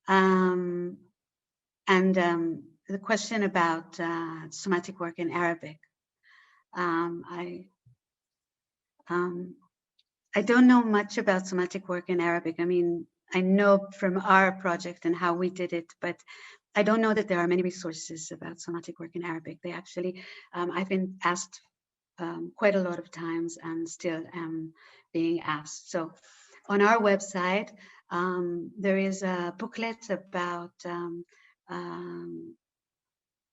and the question about somatic work in Arabic. I don't know much about somatic work in Arabic. I mean, I know from our project and how we did it, but I don't know that there are many resources about somatic work in Arabic. They actually, I've been asked quite a lot of times and still am being asked. So on our website, there is a booklet about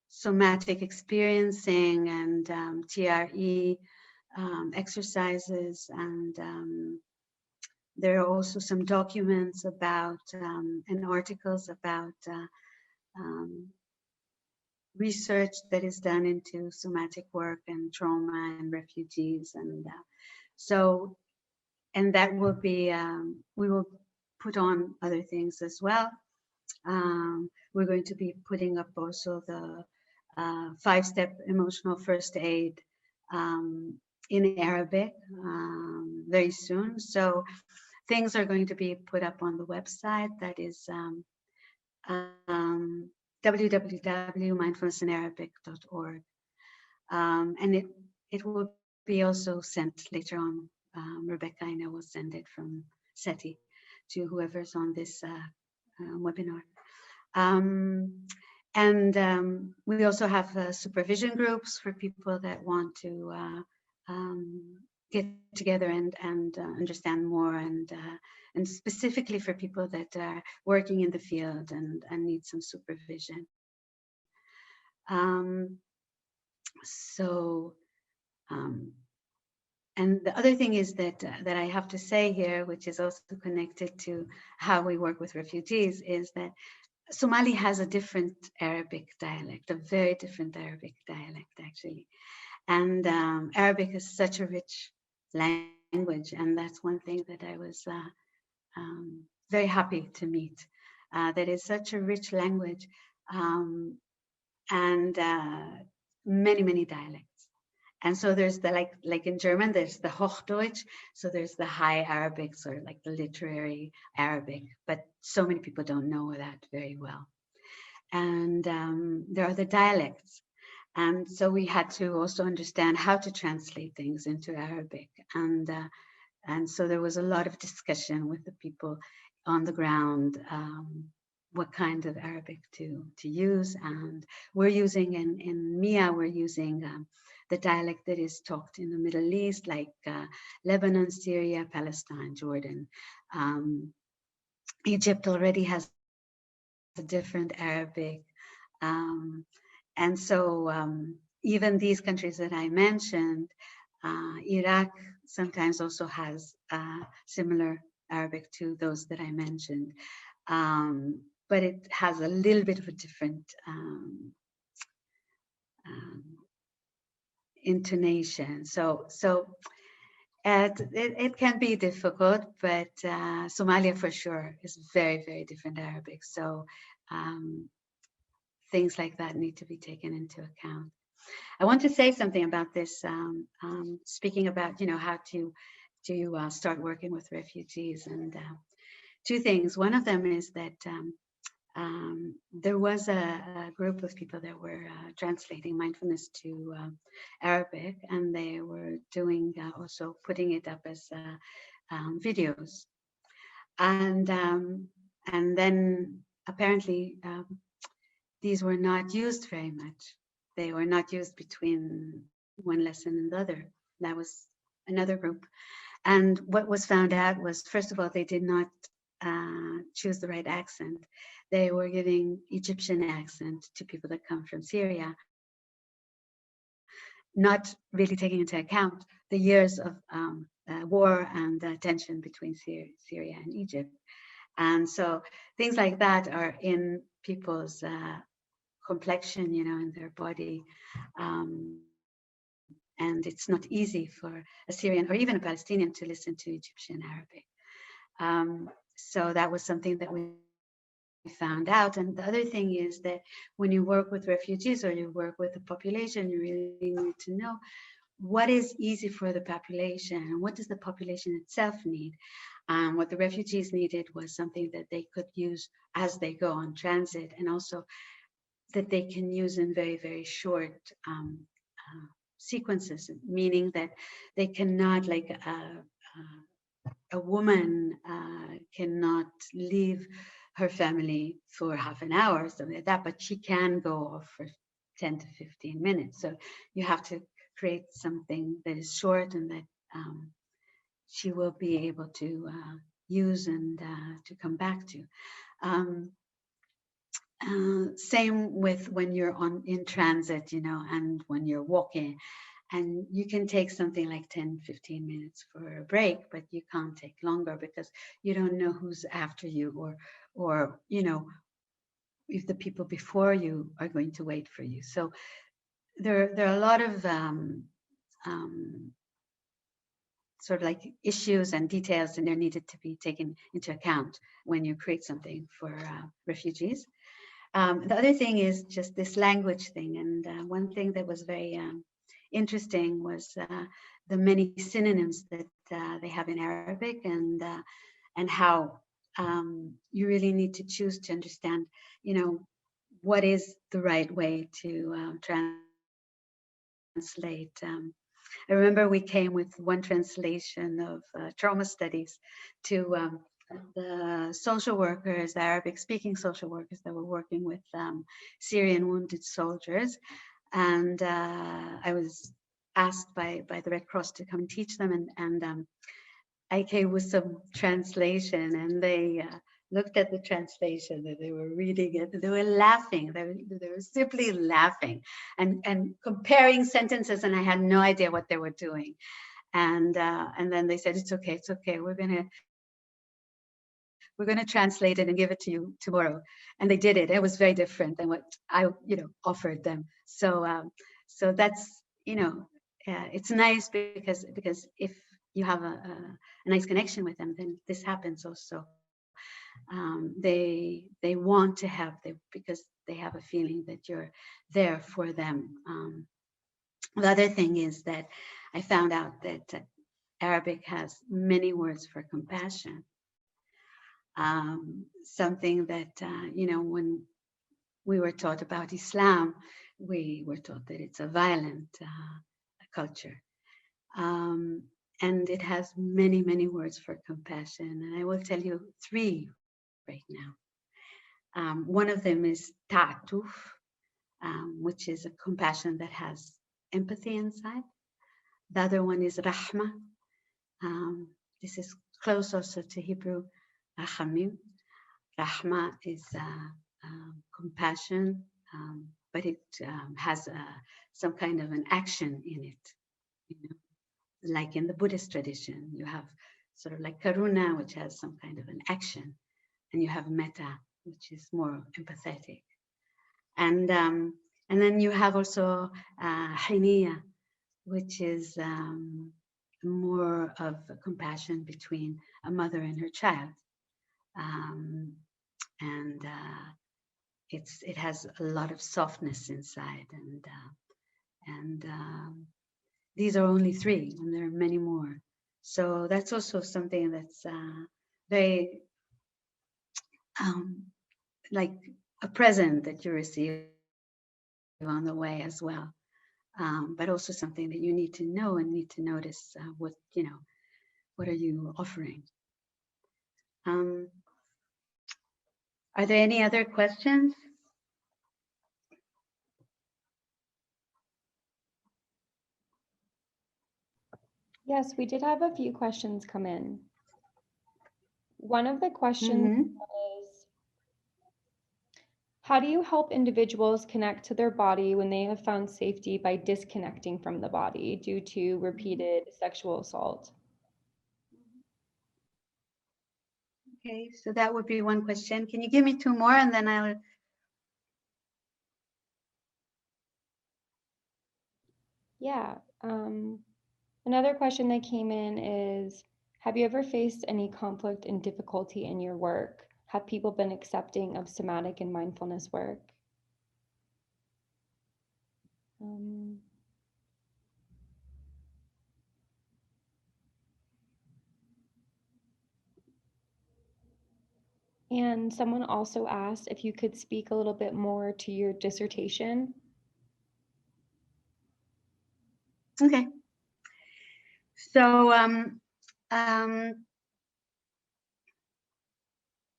somatic experiencing and TRE exercises, and there are also some documents about and articles about research that is done into somatic work and trauma and refugees, and so, and that will be we will put on other things as well. We're going to be putting up also the 5-step emotional first aid in Arabic very soon. So things are going to be put up on the website. That is www.mindfulnessinarabic.org. And it will be also sent later on. Rebecca, I know, will send it from SETI to whoever's on this webinar. We also have supervision groups for people that want to get together and understand more, and specifically for people that are working in the field and need some supervision. And the other thing is that that I have to say here, which is also connected to how we work with refugees, is that Somali has a different Arabic dialect, a very different Arabic dialect, actually. And Arabic is such a rich language, and that's one thing that I was very happy to meet. That is such a rich language, and many, many dialects. And so there's the, like in German, there's the Hochdeutsch. So there's the high Arabic, sort of like the literary Arabic, but so many people don't know that very well. And there are the dialects. And so we had to also understand how to translate things into Arabic. And so there was a lot of discussion with the people on the ground, what kind of Arabic to use. And we're using in MIA, we're using the dialect that is talked in the Middle East, like Lebanon, Syria, Palestine, Jordan. Egypt already has a different Arabic. And so even these countries that I mentioned, Iraq sometimes also has similar Arabic to those that I mentioned. But it has a little bit of a different intonation. So it can be difficult, but Somalia for sure is very, very different Arabic. So things like that need to be taken into account. I want to say something about this, speaking about, how to start working with refugees, and two things. One of them is that there was a group of people that were translating mindfulness to Arabic, and they were doing also putting it up as videos, and then apparently these were not used very much. They were not used between one lesson and the other. That was another group. And what was found out was, first of all, they did not choose the right accent. They were giving Egyptian accent to people that come from Syria, not really taking into account the years of war and tension between Syria and Egypt. And so things like that are in people's complexion, in their body. and it's not easy for a Syrian or even a Palestinian to listen to Egyptian Arabic. So that was something that we found out. And the other thing is that when you work with refugees or you work with the population, you really need to know what is easy for the population and what does the population itself need. What the refugees needed was something that they could use as they go on transit, and also that they can use in very, very short sequences, meaning that they cannot, like a woman cannot leave her family for half an hour or something like that, but she can go off for 10 to 15 minutes. So you have to create something that is short and that she will be able to use and to come back to. Same with when you're in transit, you know, and when you're walking, and you can take something like 10, 15 minutes for a break, but you can't take longer because you don't know who's after you, or you know, if the people before you are going to wait for you. So there are a lot of sort of like issues and details, and they're needed to be taken into account when you create something for refugees. The other thing is just this language thing. And one thing that was very interesting was the many synonyms that they have in Arabic, and how you really need to choose to understand, you know, what is the right way to translate. I remember we came with one translation of trauma studies to the social workers, the Arabic-speaking social workers that were working with Syrian wounded soldiers. And I was asked by the Red Cross to come and teach them. And I came with some translation, and they looked at the translation and they were reading it, and they were laughing. They were simply laughing and comparing sentences, and I had no idea what they were doing. And then they said, it's okay, we're gonna translate it and give it to you tomorrow. And they did it. It was very different than what I, you know, offered them. So so that's, you know, it's nice because if you have a nice connection with them, then this happens also. They want to have, because they have a feeling that you're there for them. The other thing is that I found out that Arabic has many words for compassion. Something that, you know, when we were taught about Islam, we were taught that it's a violent culture. And it has many, many words for compassion. And I will tell you 3 right now. One of them is ta'atuf, which is a compassion that has empathy inside. The other one is rahma. This is close also to Hebrew, rachamim. Rahma is compassion, but it has some kind of an action in it. You know, like in the Buddhist tradition, you have sort of like karuna, which has some kind of an action, and you have metta, which is more empathetic. And then you have also hiniya, which is more of a compassion between a mother and her child. And it has a lot of softness inside, and these are only 3, and there are many more. So that's also something that's very like a present that you receive on the way as well, but also something that you need to know and need to notice what, you know, what are you offering. Are there any other questions? Yes, we did have a few questions come in. One of the questions is, how do you help individuals connect to their body when they have found safety by disconnecting from the body due to repeated sexual assault? Okay, so that would be one question. Can you give me 2 more, and then I'll... Yeah, Another question that came in is, have you ever faced any conflict and difficulty in your work? Have people been accepting of somatic and mindfulness work? And someone also asked if you could speak a little bit more to your dissertation. Okay. So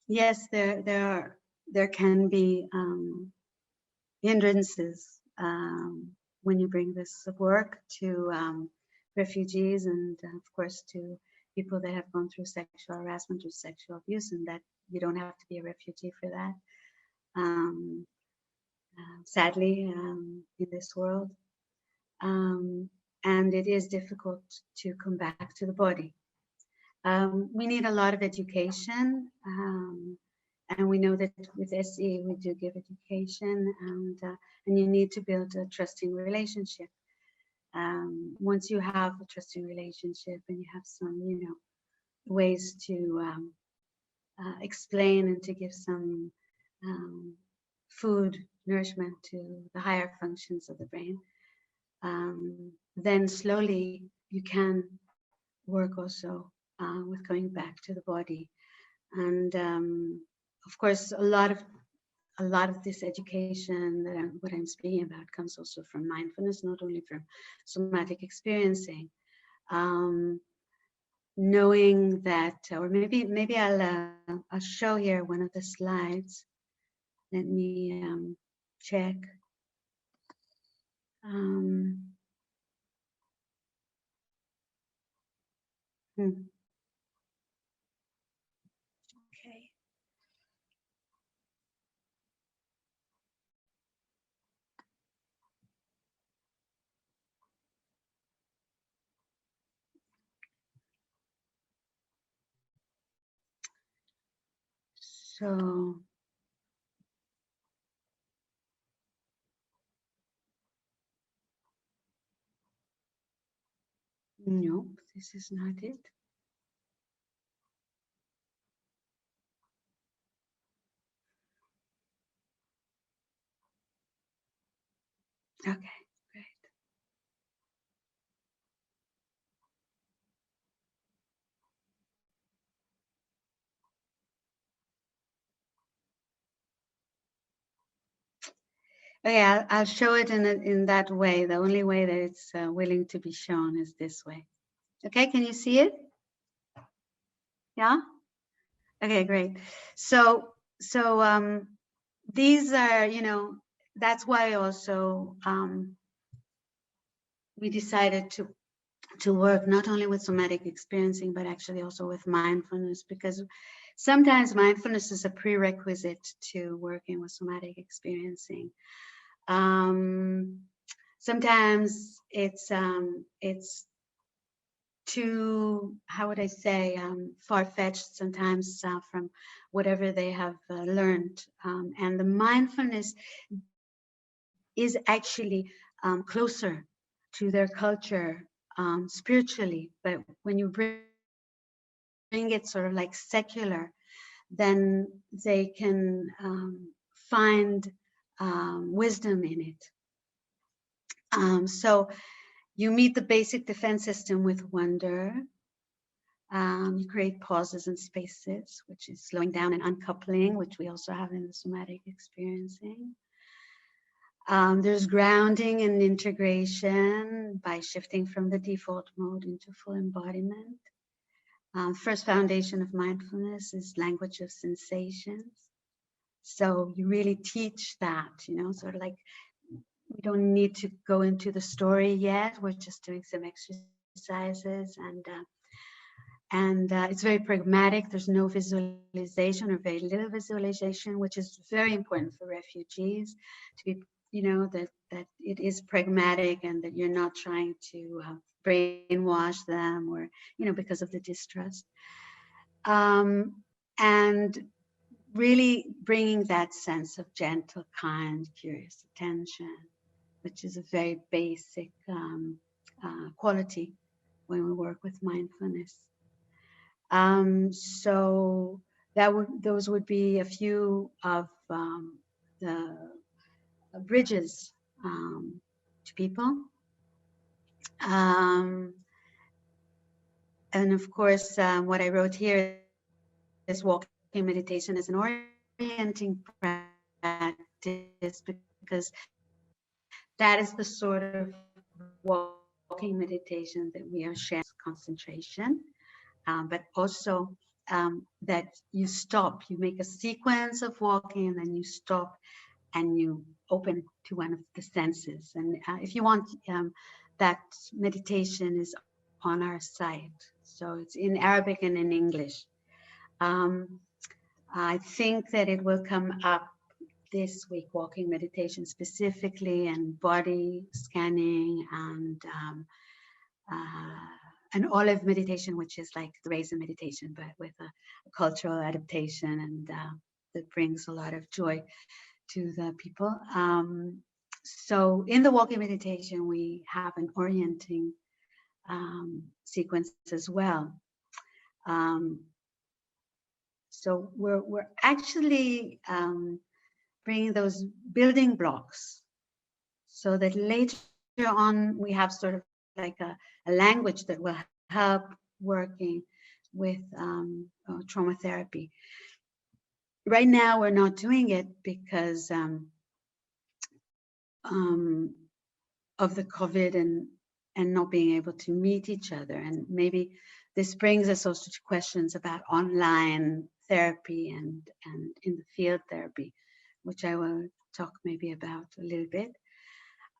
yes, there can be hindrances when you bring this work to refugees and of course to people that have gone through sexual harassment or sexual abuse, and that you don't have to be a refugee for that. Sadly, in this world. And it is difficult to come back to the body. We need a lot of education, and we know that with SE we do give education, and you need to build a trusting relationship. Once you have a trusting relationship and you have some, ways to explain and to give some food, nourishment to the higher functions of the brain, then slowly you can work also with coming back to the body. And of course, a lot of this education that what I'm speaking about comes also from mindfulness, not only from somatic experiencing. Knowing that, or maybe I'll show here one of the slides. Let me check. Okay. So nope, this is not it. Okay, great. Okay, I'll show it in that way. The only way that it's willing to be shown is this way. Okay, can you see it? Yeah? Okay, great. So these are, that's why also we decided to work not only with somatic experiencing, but actually also with mindfulness, because sometimes mindfulness is a prerequisite to working with somatic experiencing. Sometimes it's too, how would I say, far-fetched sometimes from whatever they have learned. And the mindfulness is actually closer to their culture spiritually, but when you bring it sort of like secular, then they can find wisdom in it. So you meet the basic defense system with wonder. You create pauses and spaces, which is slowing down and uncoupling, which we also have in the somatic experiencing. There's grounding and integration by shifting from the default mode into full embodiment. First foundation of mindfulness is language of sensations. So you really teach that, sort of like, we don't need to go into the story yet. We're just doing some exercises, and it's very pragmatic. There's no visualization or very little visualization, which is very important for refugees to be, that it is pragmatic and that you're not trying to brainwash them or, because of the distrust. And really bringing that sense of gentle, kind, curious attention, which is a very basic quality when we work with mindfulness. So those would be a few of the bridges to people. And of course, what I wrote here is walking meditation as an orienting practice, because that is the sort of walking meditation that we are sharing, concentration, but also that you stop, you make a sequence of walking and then you stop and you open to one of the senses. And if you want, that meditation is on our site. So it's in Arabic and in English. I think that it will come up this week, walking meditation specifically, and body scanning, and an olive meditation, which is like the raisin meditation, but with a cultural adaptation, and that brings a lot of joy to the people. So in the walking meditation, we have an orienting sequence as well. So we're actually bringing those building blocks so that later on we have sort of like a language that will help working with trauma therapy. Right now we're not doing it because of the COVID and not being able to meet each other. And maybe this brings us also to questions about online therapy and in the field therapy, which I will talk maybe about a little bit.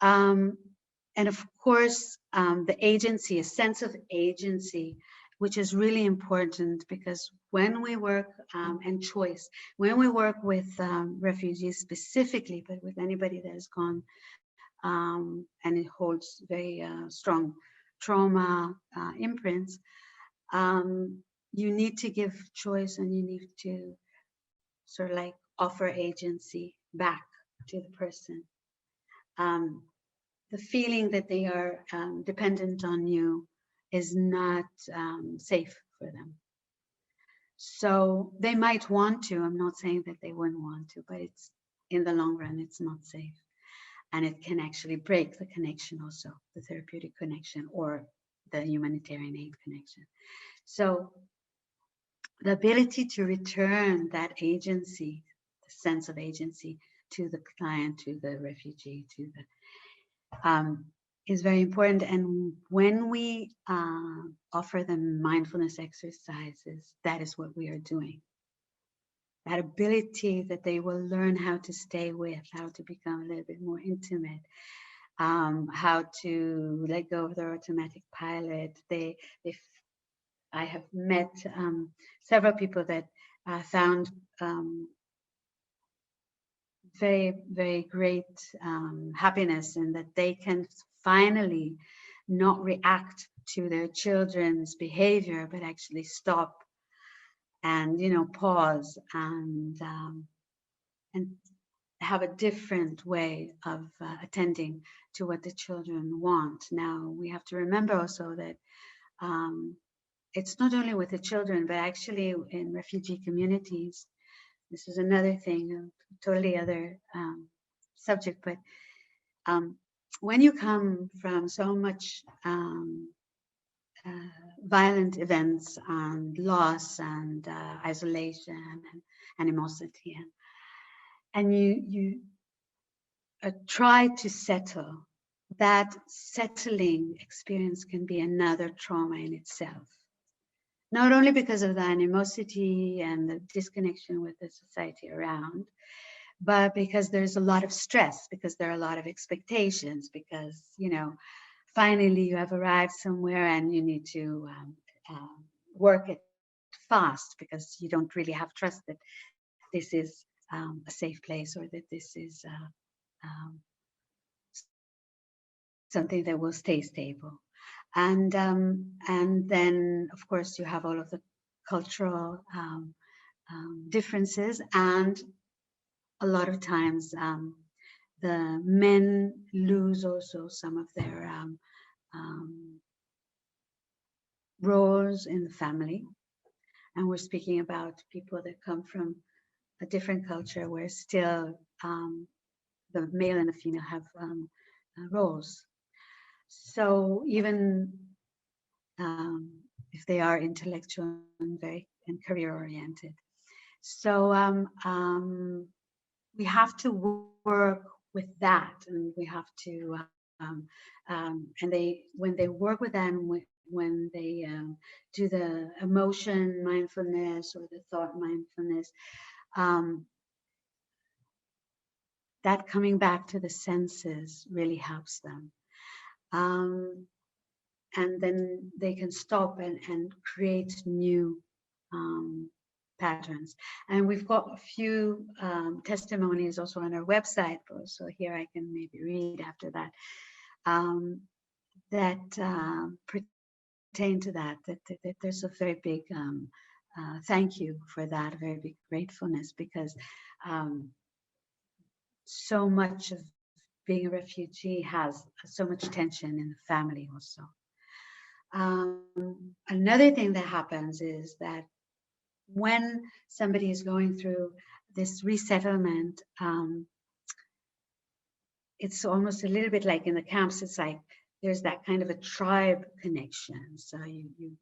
And of course, the agency, a sense of agency, which is really important, because when we work, and choice, when we work with refugees specifically, but with anybody that has gone and it holds very strong trauma imprints, you need to give choice, and you need to sort of like offer agency back to the person. The feeling that they are dependent on you is not safe for them. So they might want to, I'm not saying that they wouldn't want to, but it's in the long run, it's not safe. And it can actually break the connection also, the therapeutic connection or the humanitarian aid connection. So the ability to return that agency, the sense of agency to the client, to the refugee, to the, is very important. And when we offer them mindfulness exercises, that is what we are doing. That ability that they will learn how to stay with, how to become a little bit more intimate, how to let go of their automatic pilot. I have met several people that found very, very great happiness in that they can finally not react to their children's behavior, but actually stop and, you know, pause and have a different way of attending to what the children want. Now, we have to remember also that it's not only with the children, but actually in refugee communities. This is another thing, a totally other subject, but when you come from so much violent events and loss and isolation and animosity, and you try to settle, that settling experience can be another trauma in itself. Not only because of the animosity and the disconnection with the society around, but because there's a lot of stress, because there are a lot of expectations, because, you know, finally you have arrived somewhere and you need to work it fast, because you don't really have trust that this is a safe place, or that this is something that will stay stable. And then, of course, you have all of the cultural differences, and a lot of times the men lose also some of their roles in the family. And we're speaking about people that come from a different culture where still the male and the female have roles. So even if they are intellectual and career oriented. So we have to work with that, and we have to, when they work with that, when they do the emotion mindfulness or the thought mindfulness, that coming back to the senses really helps them. And then they can stop and create new patterns. And we've got a few testimonies also on our website, so here I can maybe read after that, that pertain to that there's a very big thank you for that, a very big gratefulness, because so much of being a refugee has so much tension in the family also. Another thing that happens is that when somebody is going through this resettlement, it's almost a little bit like in the camps, it's like there's that kind of a tribe connection. So you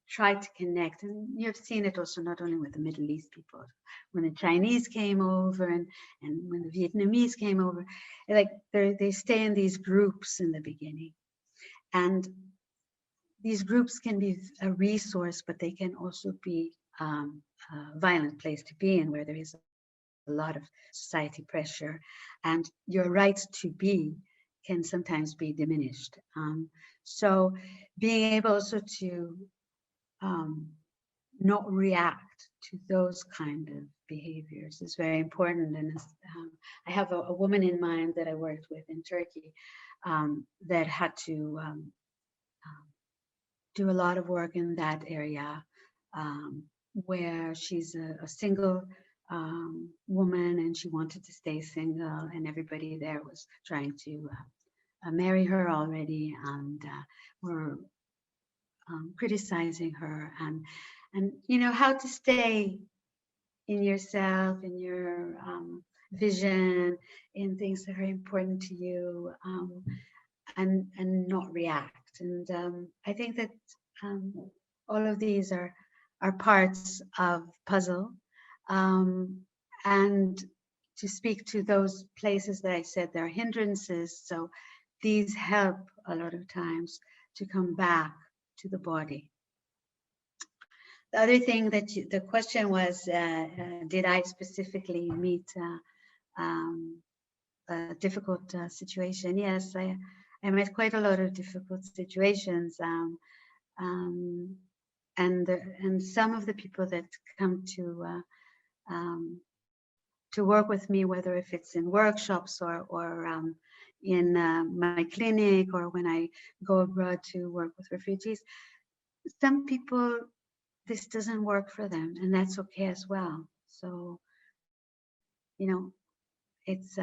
try to connect, and you've seen it also not only with the Middle East people, when the Chinese came over and when the Vietnamese came over, like they stay in these groups in the beginning. And these groups can be a resource, but they can also be a violent place to be in, where there is a lot of society pressure, and your rights to be can sometimes be diminished. So being able also to not react to those kind of behaviors is very important. And I have a woman in mind that I worked with in Turkey that had to do a lot of work in that area, where she's a single woman, and she wanted to stay single, and everybody there was trying to marry her already, and were criticizing her, and you know, how to stay in yourself, in your vision, in things that are important to you, and not react. And I think that all of these are parts of puzzle. And to speak to those places that I said there are hindrances, so these help a lot of times to come back to the body. The other thing that the question was, did I specifically meet a difficult situation? Yes, I met quite a lot of difficult situations, and some of the people that come to work with me, whether if it's in workshops or in my clinic, or when I go abroad to work with refugees, some people, this doesn't work for them, and that's okay as well. So, you know, it's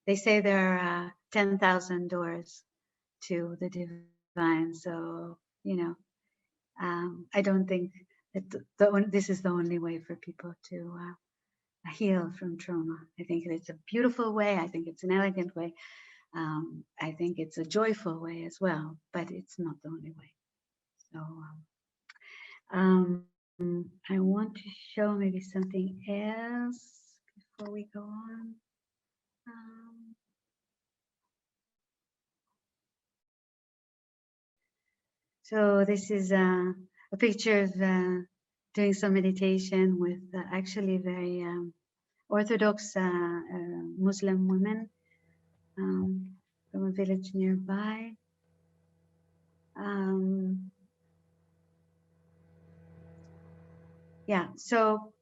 they say there are 10,000 doors to the divine. So, you know, I don't think that this is the only way for people to heal from trauma. I think it's a beautiful way. I think it's an elegant way. I think it's a joyful way as well, but it's not the only way. So I want to show maybe something else before we go on. So this is a picture of doing some meditation with actually very Orthodox Muslim women from a village nearby. Yeah, so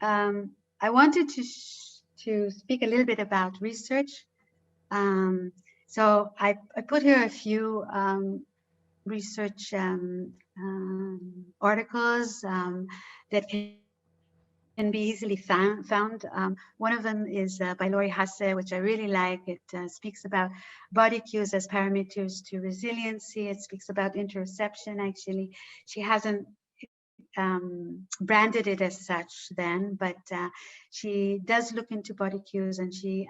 I wanted to speak a little bit about research. So I put here a few research articles that can be easily found. One of them is by Lori Hasse, which I really like. It speaks about body cues as parameters to resiliency. It speaks about interoception, actually. She hasn't branded it as such then, but she does look into body cues, and she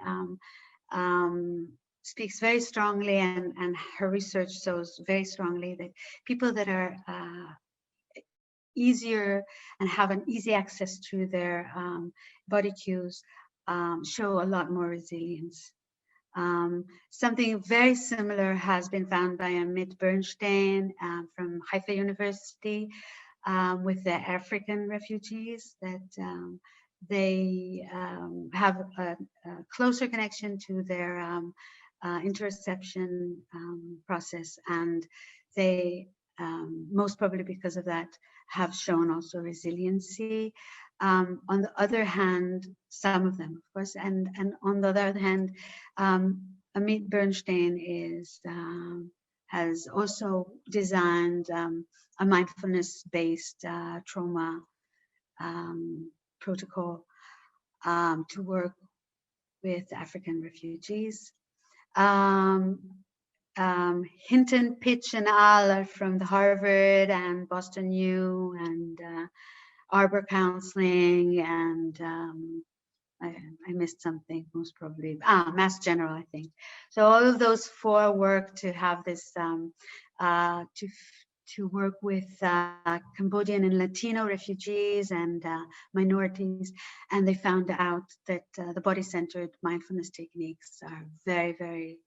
speaks very strongly, and her research shows very strongly that people that are easier and have an easy access to their body cues show a lot more resilience. Something very similar has been found by Amit Bernstein from Haifa University with the African refugees, that they have a closer connection to their interoception process, and they most probably because of that have shown also resiliency. On the other hand, some of them, of course, and on the other hand, Amit Bernstein has also designed a mindfulness-based trauma protocol to work with African refugees. Hinton, Pitch, and al. Are from the Harvard and Boston U and Arbor Counseling, and I missed something, most probably. Mass General, I think. So all of those four work to have this, to work with Cambodian and Latino refugees and minorities, and they found out that the body-centered mindfulness techniques are very, very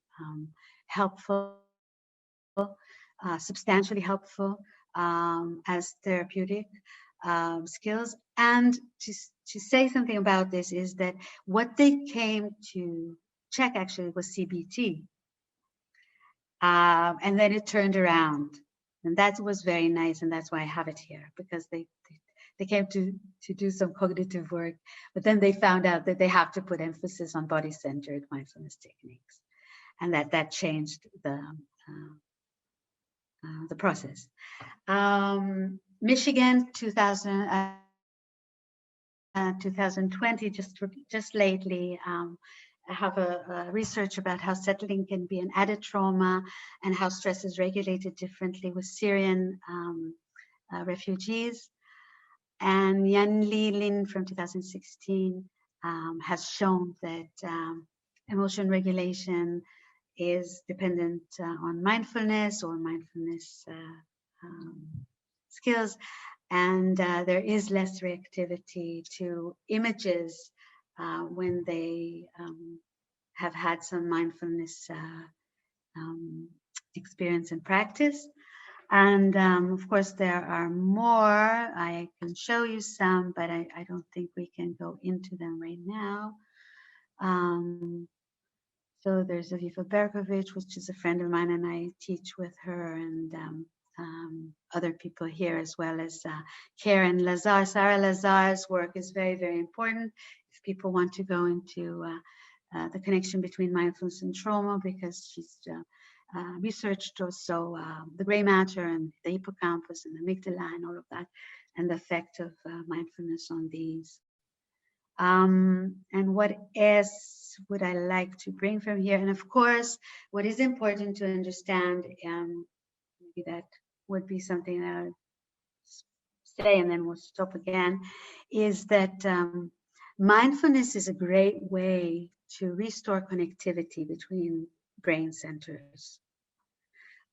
helpful, substantially helpful as therapeutic skills. And to say something about this is that what they came to check actually was CBT. And then it turned around. And that was very nice. And that's why I have it here, because they came to do some cognitive work, but then they found out that they have to put emphasis on body-centered mindfulness techniques. And that changed the process. Michigan, 2020, just lately, I have a research about how settling can be an added trauma and how stress is regulated differently with Syrian refugees. And Yan Li Lin from 2016 has shown that emotion regulation is dependent on mindfulness or mindfulness skills, and there is less reactivity to images when they have had some mindfulness experience and practice. And of course, there are more. I can show you some, but I don't think we can go into them right now. So there's Aviva Berkovich, which is a friend of mine, and I teach with her, and other people here, as well as Karen Lazar. Sarah Lazar's work is very, very important if people want to go into the connection between mindfulness and trauma, because she's researched also the gray matter and the hippocampus and the amygdala and all of that, and the effect of mindfulness on these. And what else would I like to bring from here? And of course, what is important to understand, maybe that would be something that I'll say and then we'll stop again, is that mindfulness is a great way to restore connectivity between brain centers.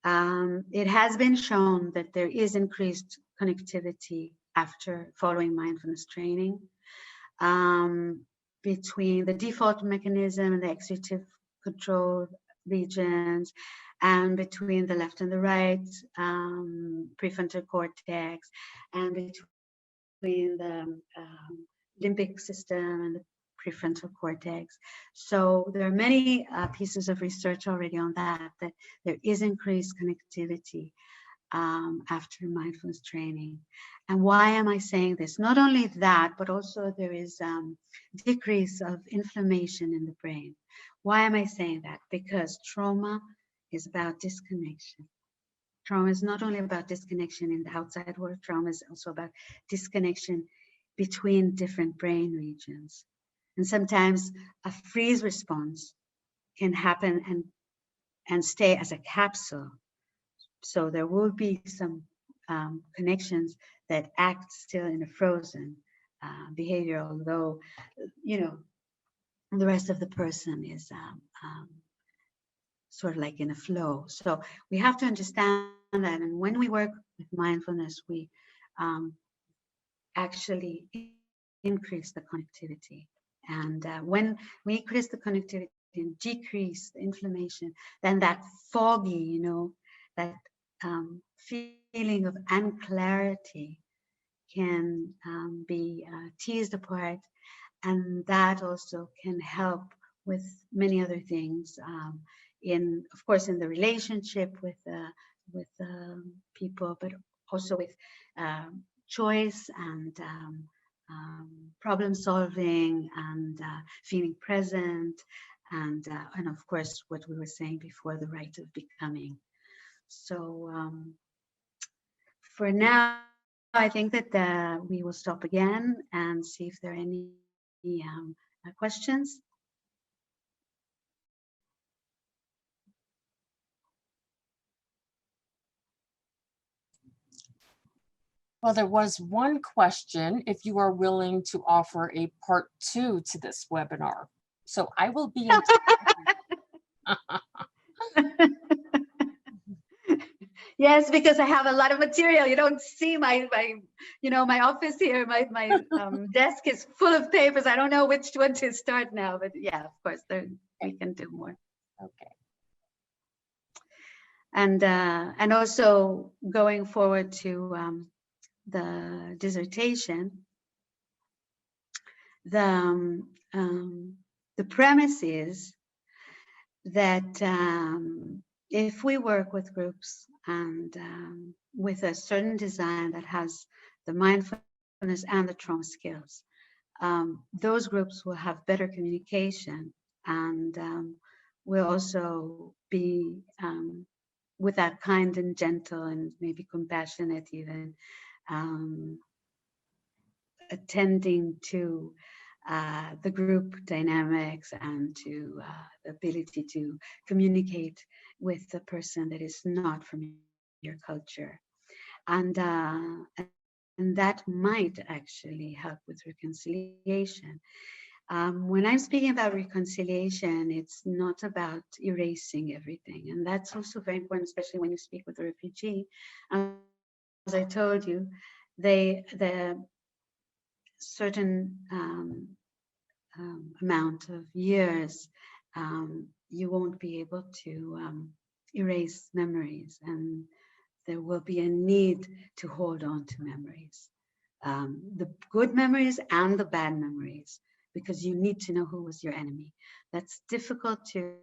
It has been shown that there is increased connectivity after following mindfulness training between the default mechanism and the executive control regions, and between the left and the right prefrontal cortex, and between the limbic system and the prefrontal cortex. So there are many pieces of research already on that there is increased connectivity after mindfulness training. And why am I saying this? Not only that, but also there is decrease of inflammation in the brain. Why am I saying that? Because trauma is about disconnection. Trauma is not only about disconnection in the outside world, trauma is also about disconnection between different brain regions. And sometimes a freeze response can happen and stay as a capsule. So there will be some connections that act still in a frozen behavior, although, you know, the rest of the person is sort of like in a flow. So we have to understand that. And when we work with mindfulness, we actually increase the connectivity. And when we increase the connectivity and decrease the inflammation, then that foggy, you know, that feeling of unclarity can be teased apart. And that also can help with many other things in, of course, in the relationship with people, but also with choice and problem solving and feeling present, and of course what we were saying before, the right of becoming. So for now, I think that we will stop again and see if there are any questions. Well, there was one question, if you are willing to offer a part 2 to this webinar. So I will be in Yes, because I have a lot of material. You don't see my you know, my office here. My desk is full of papers. I don't know which one to start now, but yeah, of course, we can do more. Okay. And also going forward to the dissertation, the premise is that if we work with groups and with a certain design that has the mindfulness and the trauma skills, those groups will have better communication and will also be with that kind and gentle and maybe compassionate even, attending to the group dynamics and to the ability to communicate with the person that is not from your culture. And that might actually help with reconciliation. When I'm speaking about reconciliation, it's not about erasing everything. And that's also very important, especially when you speak with a refugee. As I told you, the certain amount of years, you won't be able to erase memories, and there will be a need to hold on to memories, the good memories and the bad memories, because you need to know who was your enemy. That's difficult to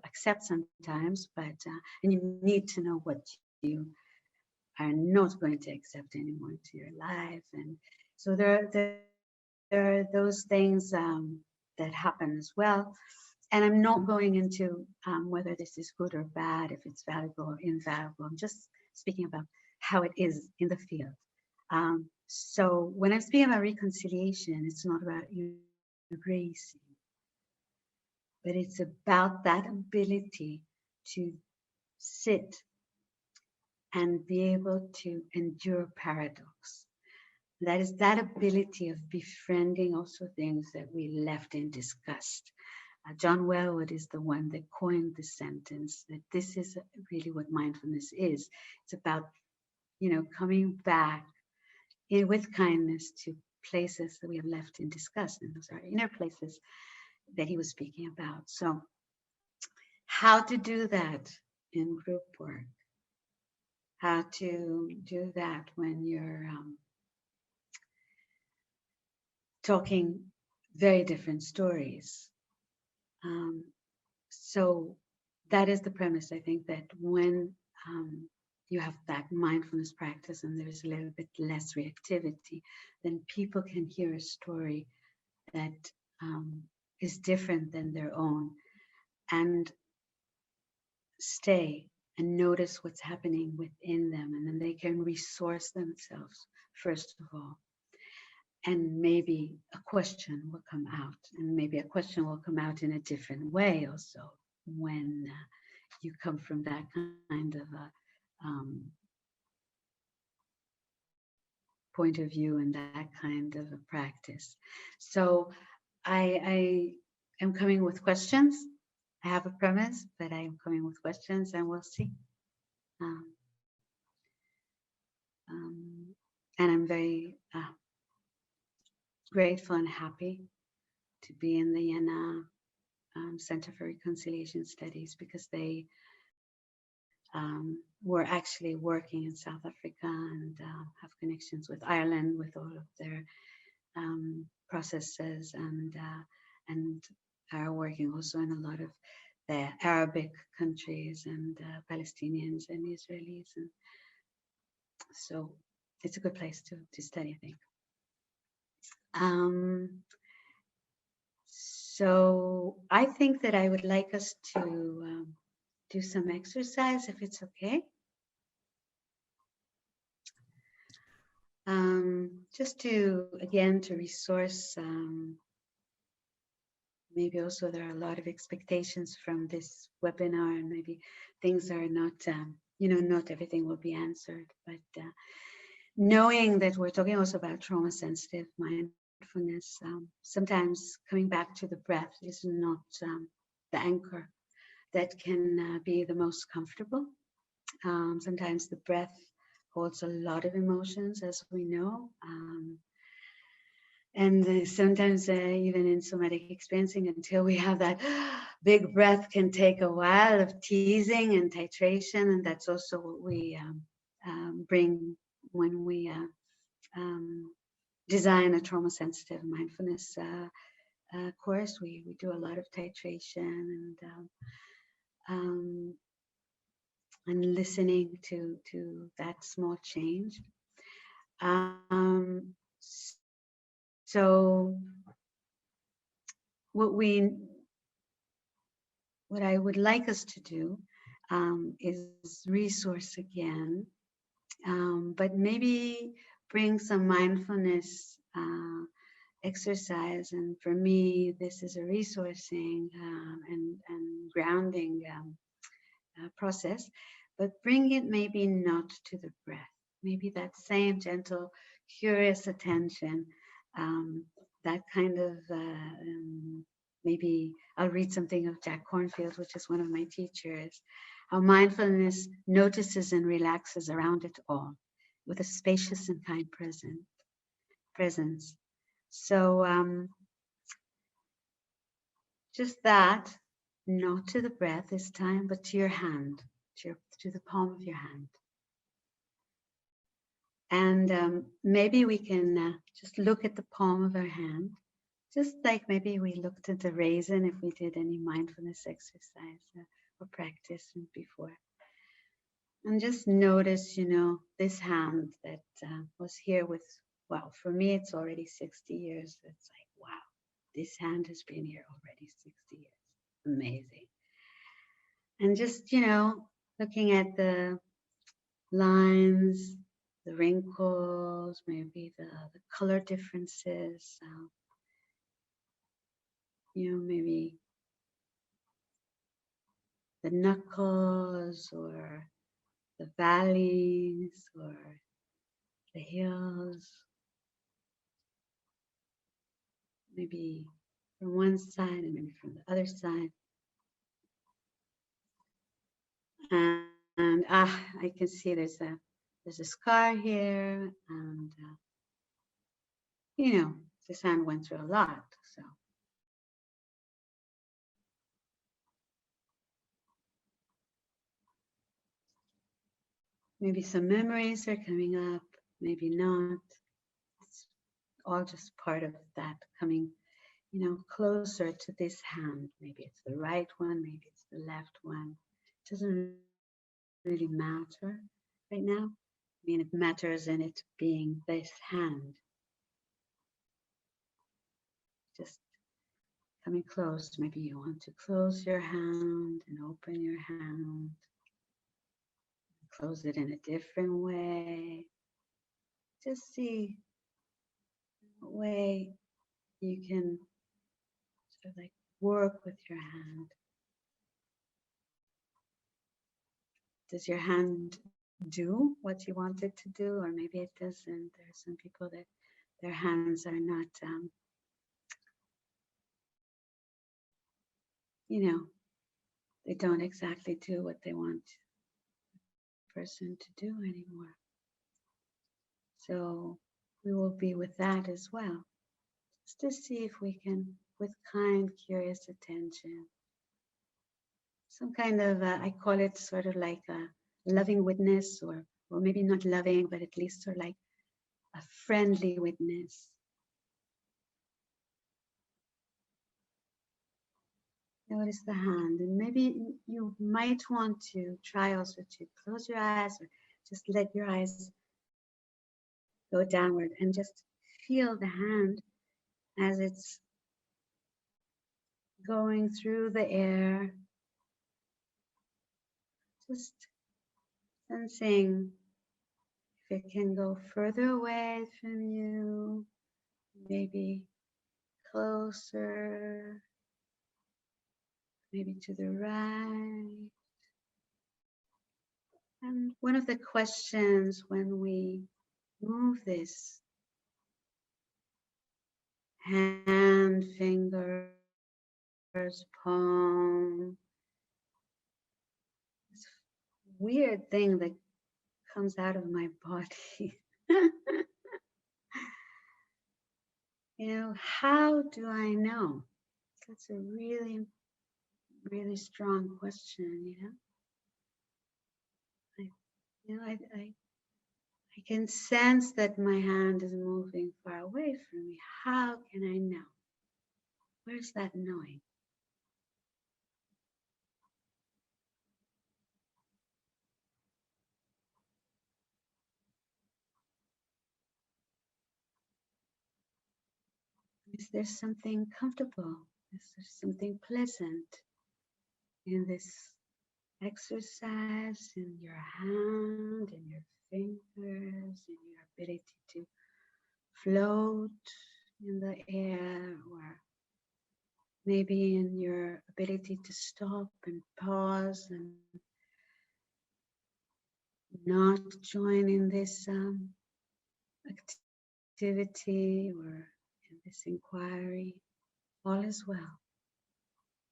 accept sometimes, but and you need to know what you are not going to accept anymore into your life. And so there are those things that happen as well. And I'm not going into whether this is good or bad, if it's valuable or invaluable. I'm just speaking about how it is in the field. So when I'm speaking about reconciliation, it's not about erasing, but it's about that ability to sit and be able to endure paradox. That is that ability of befriending also things that we left in disgust. John Wellwood is the one that coined the sentence that this is really what mindfulness is. It's about, you know, coming back with kindness to places that we have left in disgust, and those are inner places that he was speaking about. So how to do that in group work, how to do that when you're talking very different stories. So that is the premise. I think that when you have that mindfulness practice and there's a little bit less reactivity, then people can hear a story that is different than their own and stay and notice what's happening within them, and then they can resource themselves first of all. and maybe a question will come out, and maybe a question will come out in a different way also when you come from that kind of a point of view and that kind of a practice. So I am coming with questions. I have a premise, but I am coming with questions, and we'll see. And I'm very grateful and happy to be in the Vienna Center for Reconciliation Studies, because they were actually working in South Africa and have connections with Ireland with all of their processes, and are working also in a lot of the Arabic countries and Palestinians and Israelis, and so it's a good place to study, I think. So I think that I would like us to do some exercise, if it's okay. Just to, again, to resource, maybe also there are a lot of expectations from this webinar, and maybe things are not, not everything will be answered, but knowing that we're talking also about trauma sensitive mindfulness, sometimes coming back to the breath is not the anchor that can be the most comfortable. Sometimes the breath holds a lot of emotions, as we know. And sometimes even in somatic experiencing, until we have that big breath, can take a while of teasing and titration. And that's also what we bring when we design a trauma sensitive mindfulness course. We do a lot of titration and listening to that small change. So what I would like us to do is resource again, but maybe bring some mindfulness exercise. And for me, this is a resourcing and grounding process, but bring it maybe not to the breath, maybe that same gentle, curious attention, that kind of, maybe I'll read something of Jack Kornfield, which is one of my teachers, how mindfulness notices and relaxes around it all with a spacious and kind presence. So just that, not to the breath this time, but to your hand, to the palm of your hand. And maybe we can just look at the palm of our hand, just like maybe we looked at the raisin if we did any mindfulness exercise or practice before. And just notice, this hand that was here with, well, for me, it's already 60 years. It's like, wow, this hand has been here already 60 years. Amazing. And just, looking at the lines, the wrinkles, maybe the color differences, maybe the knuckles or the valleys or the hills, maybe from one side and maybe from the other side. And I can see there's a scar here, and this hand went through a lot, so. Maybe some memories are coming up, maybe not. It's all just part of that coming, closer to this hand. Maybe it's the right one, maybe it's the left one. It doesn't really matter right now. I mean, it matters in it being this hand. Just coming close. Maybe you want to close your hand and open your hand. Close it in a different way. Just see way you can sort of like work with your hand. Does your hand do what you want it to do, or maybe it doesn't? There are some people that their hands are not, you know, they don't exactly do what they want the person to do anymore. So we will be with that as well, just to see if we can, with kind, curious attention, some kind of, I call it sort of like a loving witness, or maybe not loving, but at least sort of like a friendly witness. Notice the hand, and maybe you might want to try also to close your eyes, or just let your eyes go downward and just feel the hand as it's going through the air, just sensing if it can go further away from you, maybe closer, maybe to the right. And one of the questions when we move this hand, fingers, palm, this weird thing that comes out of my body. You know, how do I know? That's a really, really strong question, I can sense that my hand is moving far away from me. How can I know? Where's that knowing? Is there something comfortable? Is there something pleasant in this exercise, in your hand, in your fingers, in your ability to float in the air, or maybe in your ability to stop and pause and not join in this activity or in this inquiry? All is well.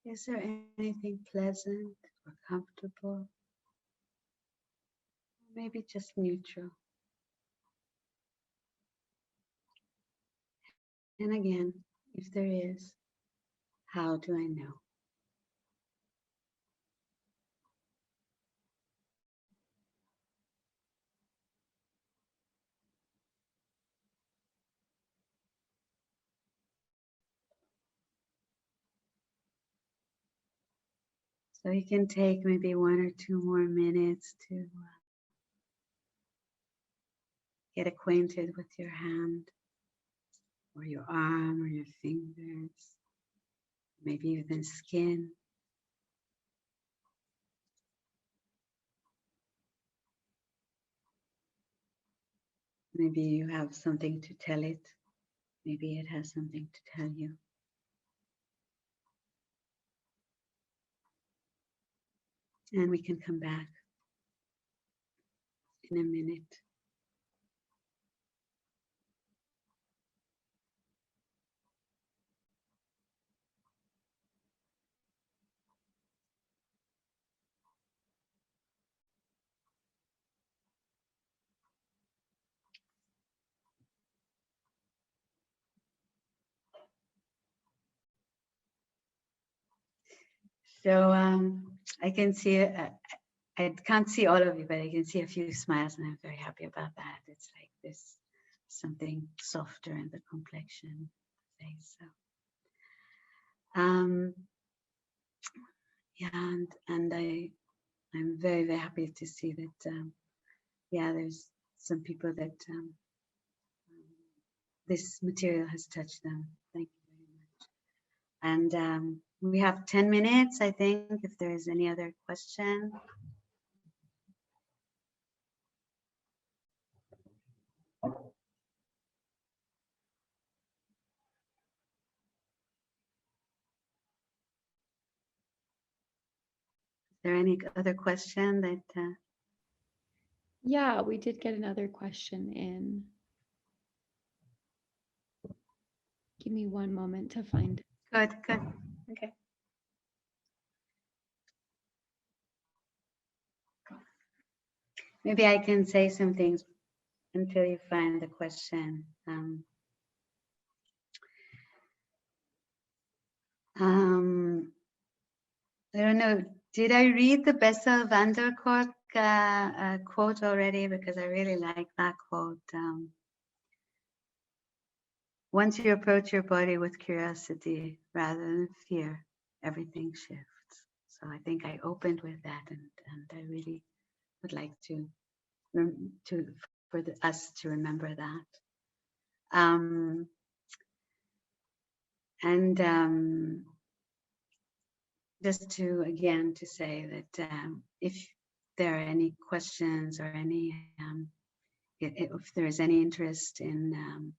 Is there anything pleasant or comfortable? Maybe just neutral. And again, if there is, how do I know? So you can take maybe 1 or 2 more minutes to get acquainted with your hand, or your arm, or your fingers, maybe even skin. Maybe you have something to tell it. Maybe it has something to tell you. And we can come back in a minute. So I can see, I can't see all of you, but I can see a few smiles, and I'm very happy about that. It's like this something softer in the complexion face. So, yeah, and I'm very, very happy to see that. Yeah, there's some people that this material has touched them. Thank you very much. And we have 10 minutes, I think, if there is any other question. there any other question that? Yeah, we did get another question in. Give me one moment to find it. Good, good. Okay. Maybe I can say some things until you find the question. I don't know. Did I read the Bessel van der Kolk quote already? Because I really like that quote. Once you approach your body with curiosity rather than fear, everything shifts. So I think I opened with that, and I really would like for us to remember that. Just to say that if there are any questions or any if there is any interest in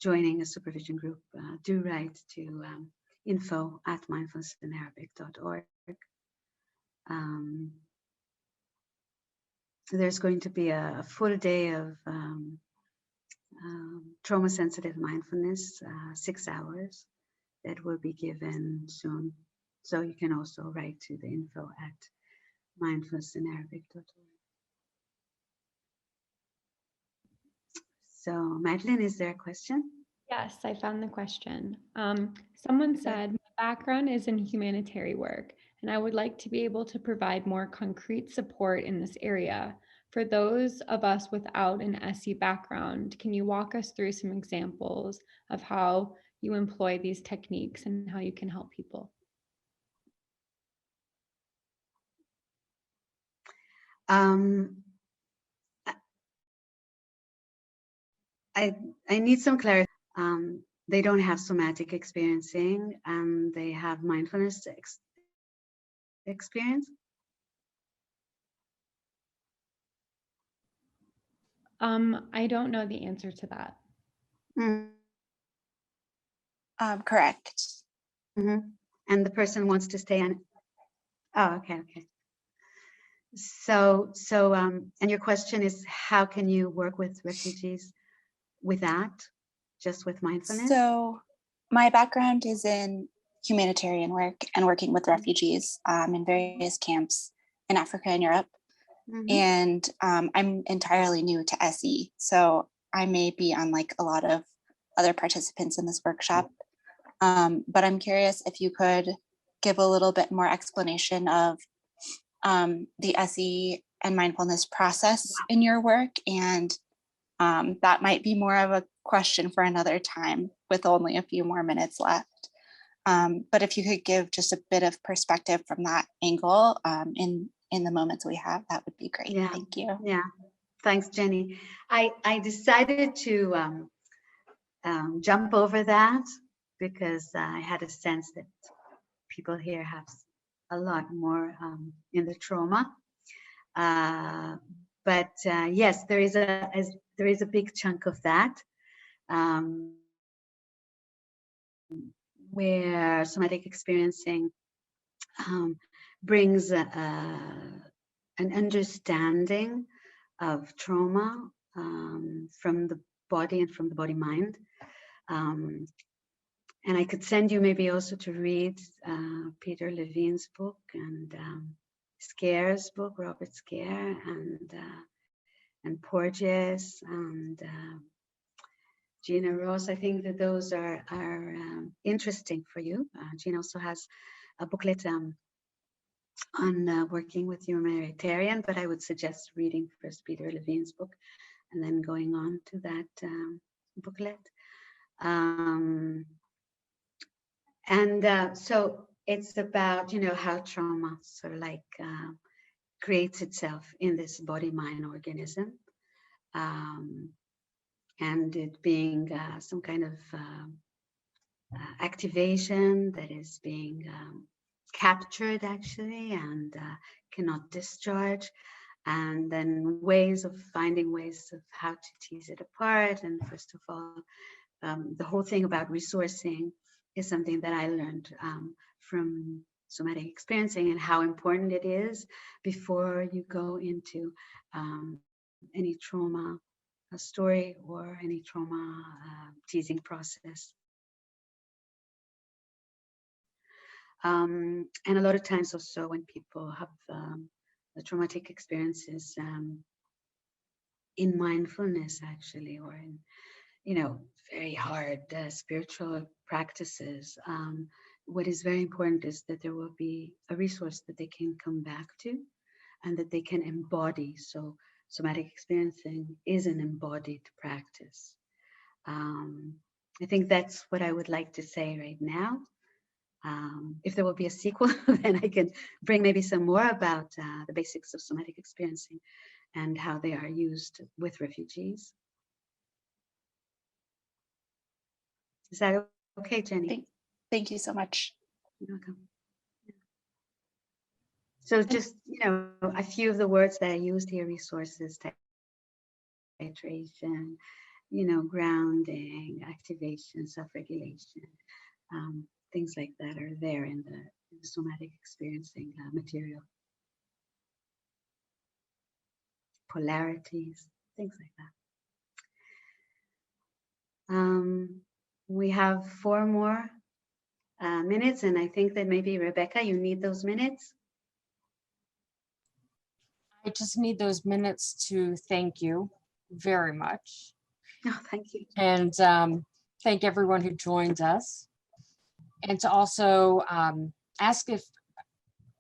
joining a supervision group, do write to info@mindfulnessinarabic.org. There's going to be a full day of trauma-sensitive mindfulness, 6 hours, that will be given soon. So you can also write to the info@mindfulnessinarabic.org. So Madeline, is there a question? Yes, I found the question. Someone said, my background is in humanitarian work, and I would like to be able to provide more concrete support in this area. For those of us without an SE background, can you walk us through some examples of how you employ these techniques and how you can help people? I need some clarity. They don't have somatic experiencing, and they have mindfulness experience. I don't know the answer to that. Correct. And the person wants to stay on. Oh, okay. So, and your question is, how can you work with refugees with that, just with mindfulness? So my background is in humanitarian work and working with refugees in various camps in Africa and Europe. And I'm entirely new to SE, so I may be unlike a lot of other participants in this workshop. But I'm curious if you could give a little bit more explanation of the SE and mindfulness process in your work, and that might be more of a question for another time with only a few more minutes left. But if you could give just a bit of perspective from that angle in the moments we have, that would be great. Yeah. Thank you. Yeah, thanks, Jenny. I decided to jump over that because I had a sense that people here have a lot more in the trauma. But yes, there is a big chunk of that where somatic experiencing brings an understanding of trauma from the body and from the body-mind. And I could send you maybe also to read Peter Levine's book and Scare's book, Robert Scare, and Porges and Gina Ross. I think that those are interesting for you. Gina also has a booklet on working with humanitarian, but I would suggest reading first Peter Levine's book and then going on to that booklet. So it's about, how trauma sort of like creates itself in this body-mind organism, and it being some kind of activation that is being captured actually and cannot discharge, and then finding ways of how to tease it apart. And first of all, the whole thing about resourcing is something that I learned from somatic experiencing and how important it is before you go into any trauma story or any trauma teasing process. And a lot of times also when people have the traumatic experiences in mindfulness actually, or in, you know, very hard spiritual practices, what is very important is that there will be a resource that they can come back to and that they can embody. So somatic experiencing is an embodied practice. I think that's what I would like to say right now. If there will be a sequel, then I can bring maybe some more about the basics of somatic experiencing and how they are used with refugees. Is that okay, Jenny? Thank you so much. You're welcome. So just, you know, a few of the words that I used here: resources, titration, you know, grounding, activation, self-regulation, things like that are there in the somatic experiencing material. Polarities, things like that. We have 4 more minutes, and I think that maybe Rebecca, you need those minutes. I just need those minutes to thank you very much. Oh, thank you. And thank everyone who joined us. And to also ask if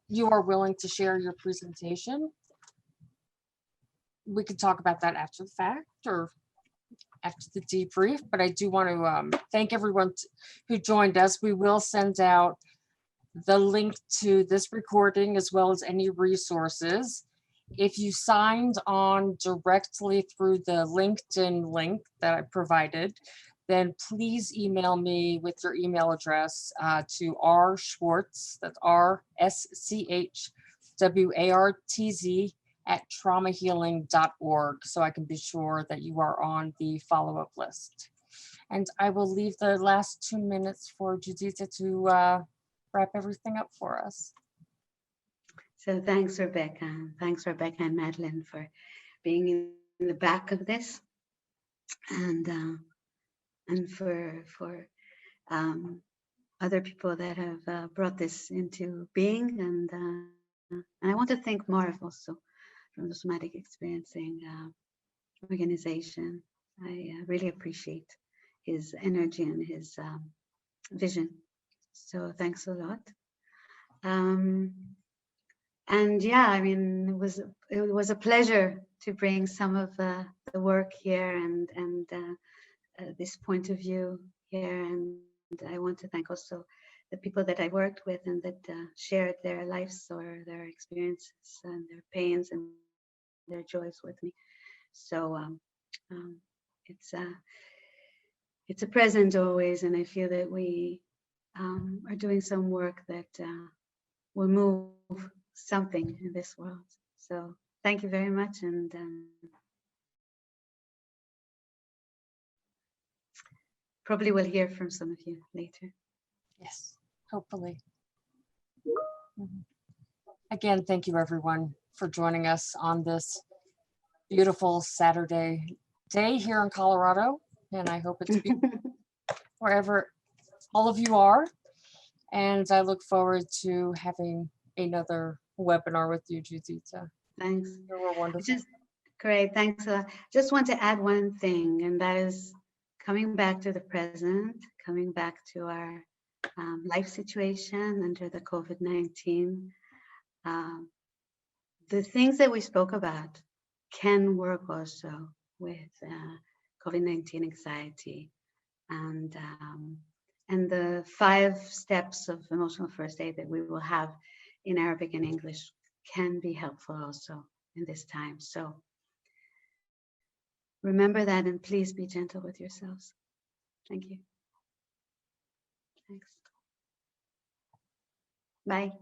you are willing to share your presentation. We could talk about that after the fact or after the debrief, but I do want to thank everyone who joined us. We will send out the link to this recording as well as any resources. If you signed on directly through the LinkedIn link that I provided, then please email me with your email address to rschwartz, that's rschwartz @traumahealing.org, so I can be sure that you are on the follow-up list. And I will leave the last 2 minutes for Juditta to wrap everything up for us. So thanks, Rebecca. Thanks, Rebecca and Madeline, for being in the back of this, and for other people that have brought this into being. And I want to thank Marv also from the Somatic Experiencing organization. I really appreciate his energy and his vision. So thanks a lot. And yeah, I mean, it was a pleasure to bring some of the work here and this point of view here. And I want to thank also the people that I worked with and that shared their lives or their experiences and their pains and their joys with me. So it's a present always, and I feel that we are doing some work that will move something in this world. So thank you very much, and probably we'll hear from some of you later. Yes, hopefully. Again, thank you everyone for joining us on this beautiful Saturday day here in Colorado. And I hope it's beautiful wherever all of you are. And I look forward to having another webinar with you, Juditta. Thanks. You were wonderful. Great, thanks a lot. Just want to add one thing, and that is coming back to the present, coming back to our life situation under the COVID-19. The things that we spoke about can work also with COVID-19 anxiety, and the 5 steps of emotional first aid that we will have in Arabic and English can be helpful also in this time. So remember that, and please be gentle with yourselves. Thank you. Thanks. Bye.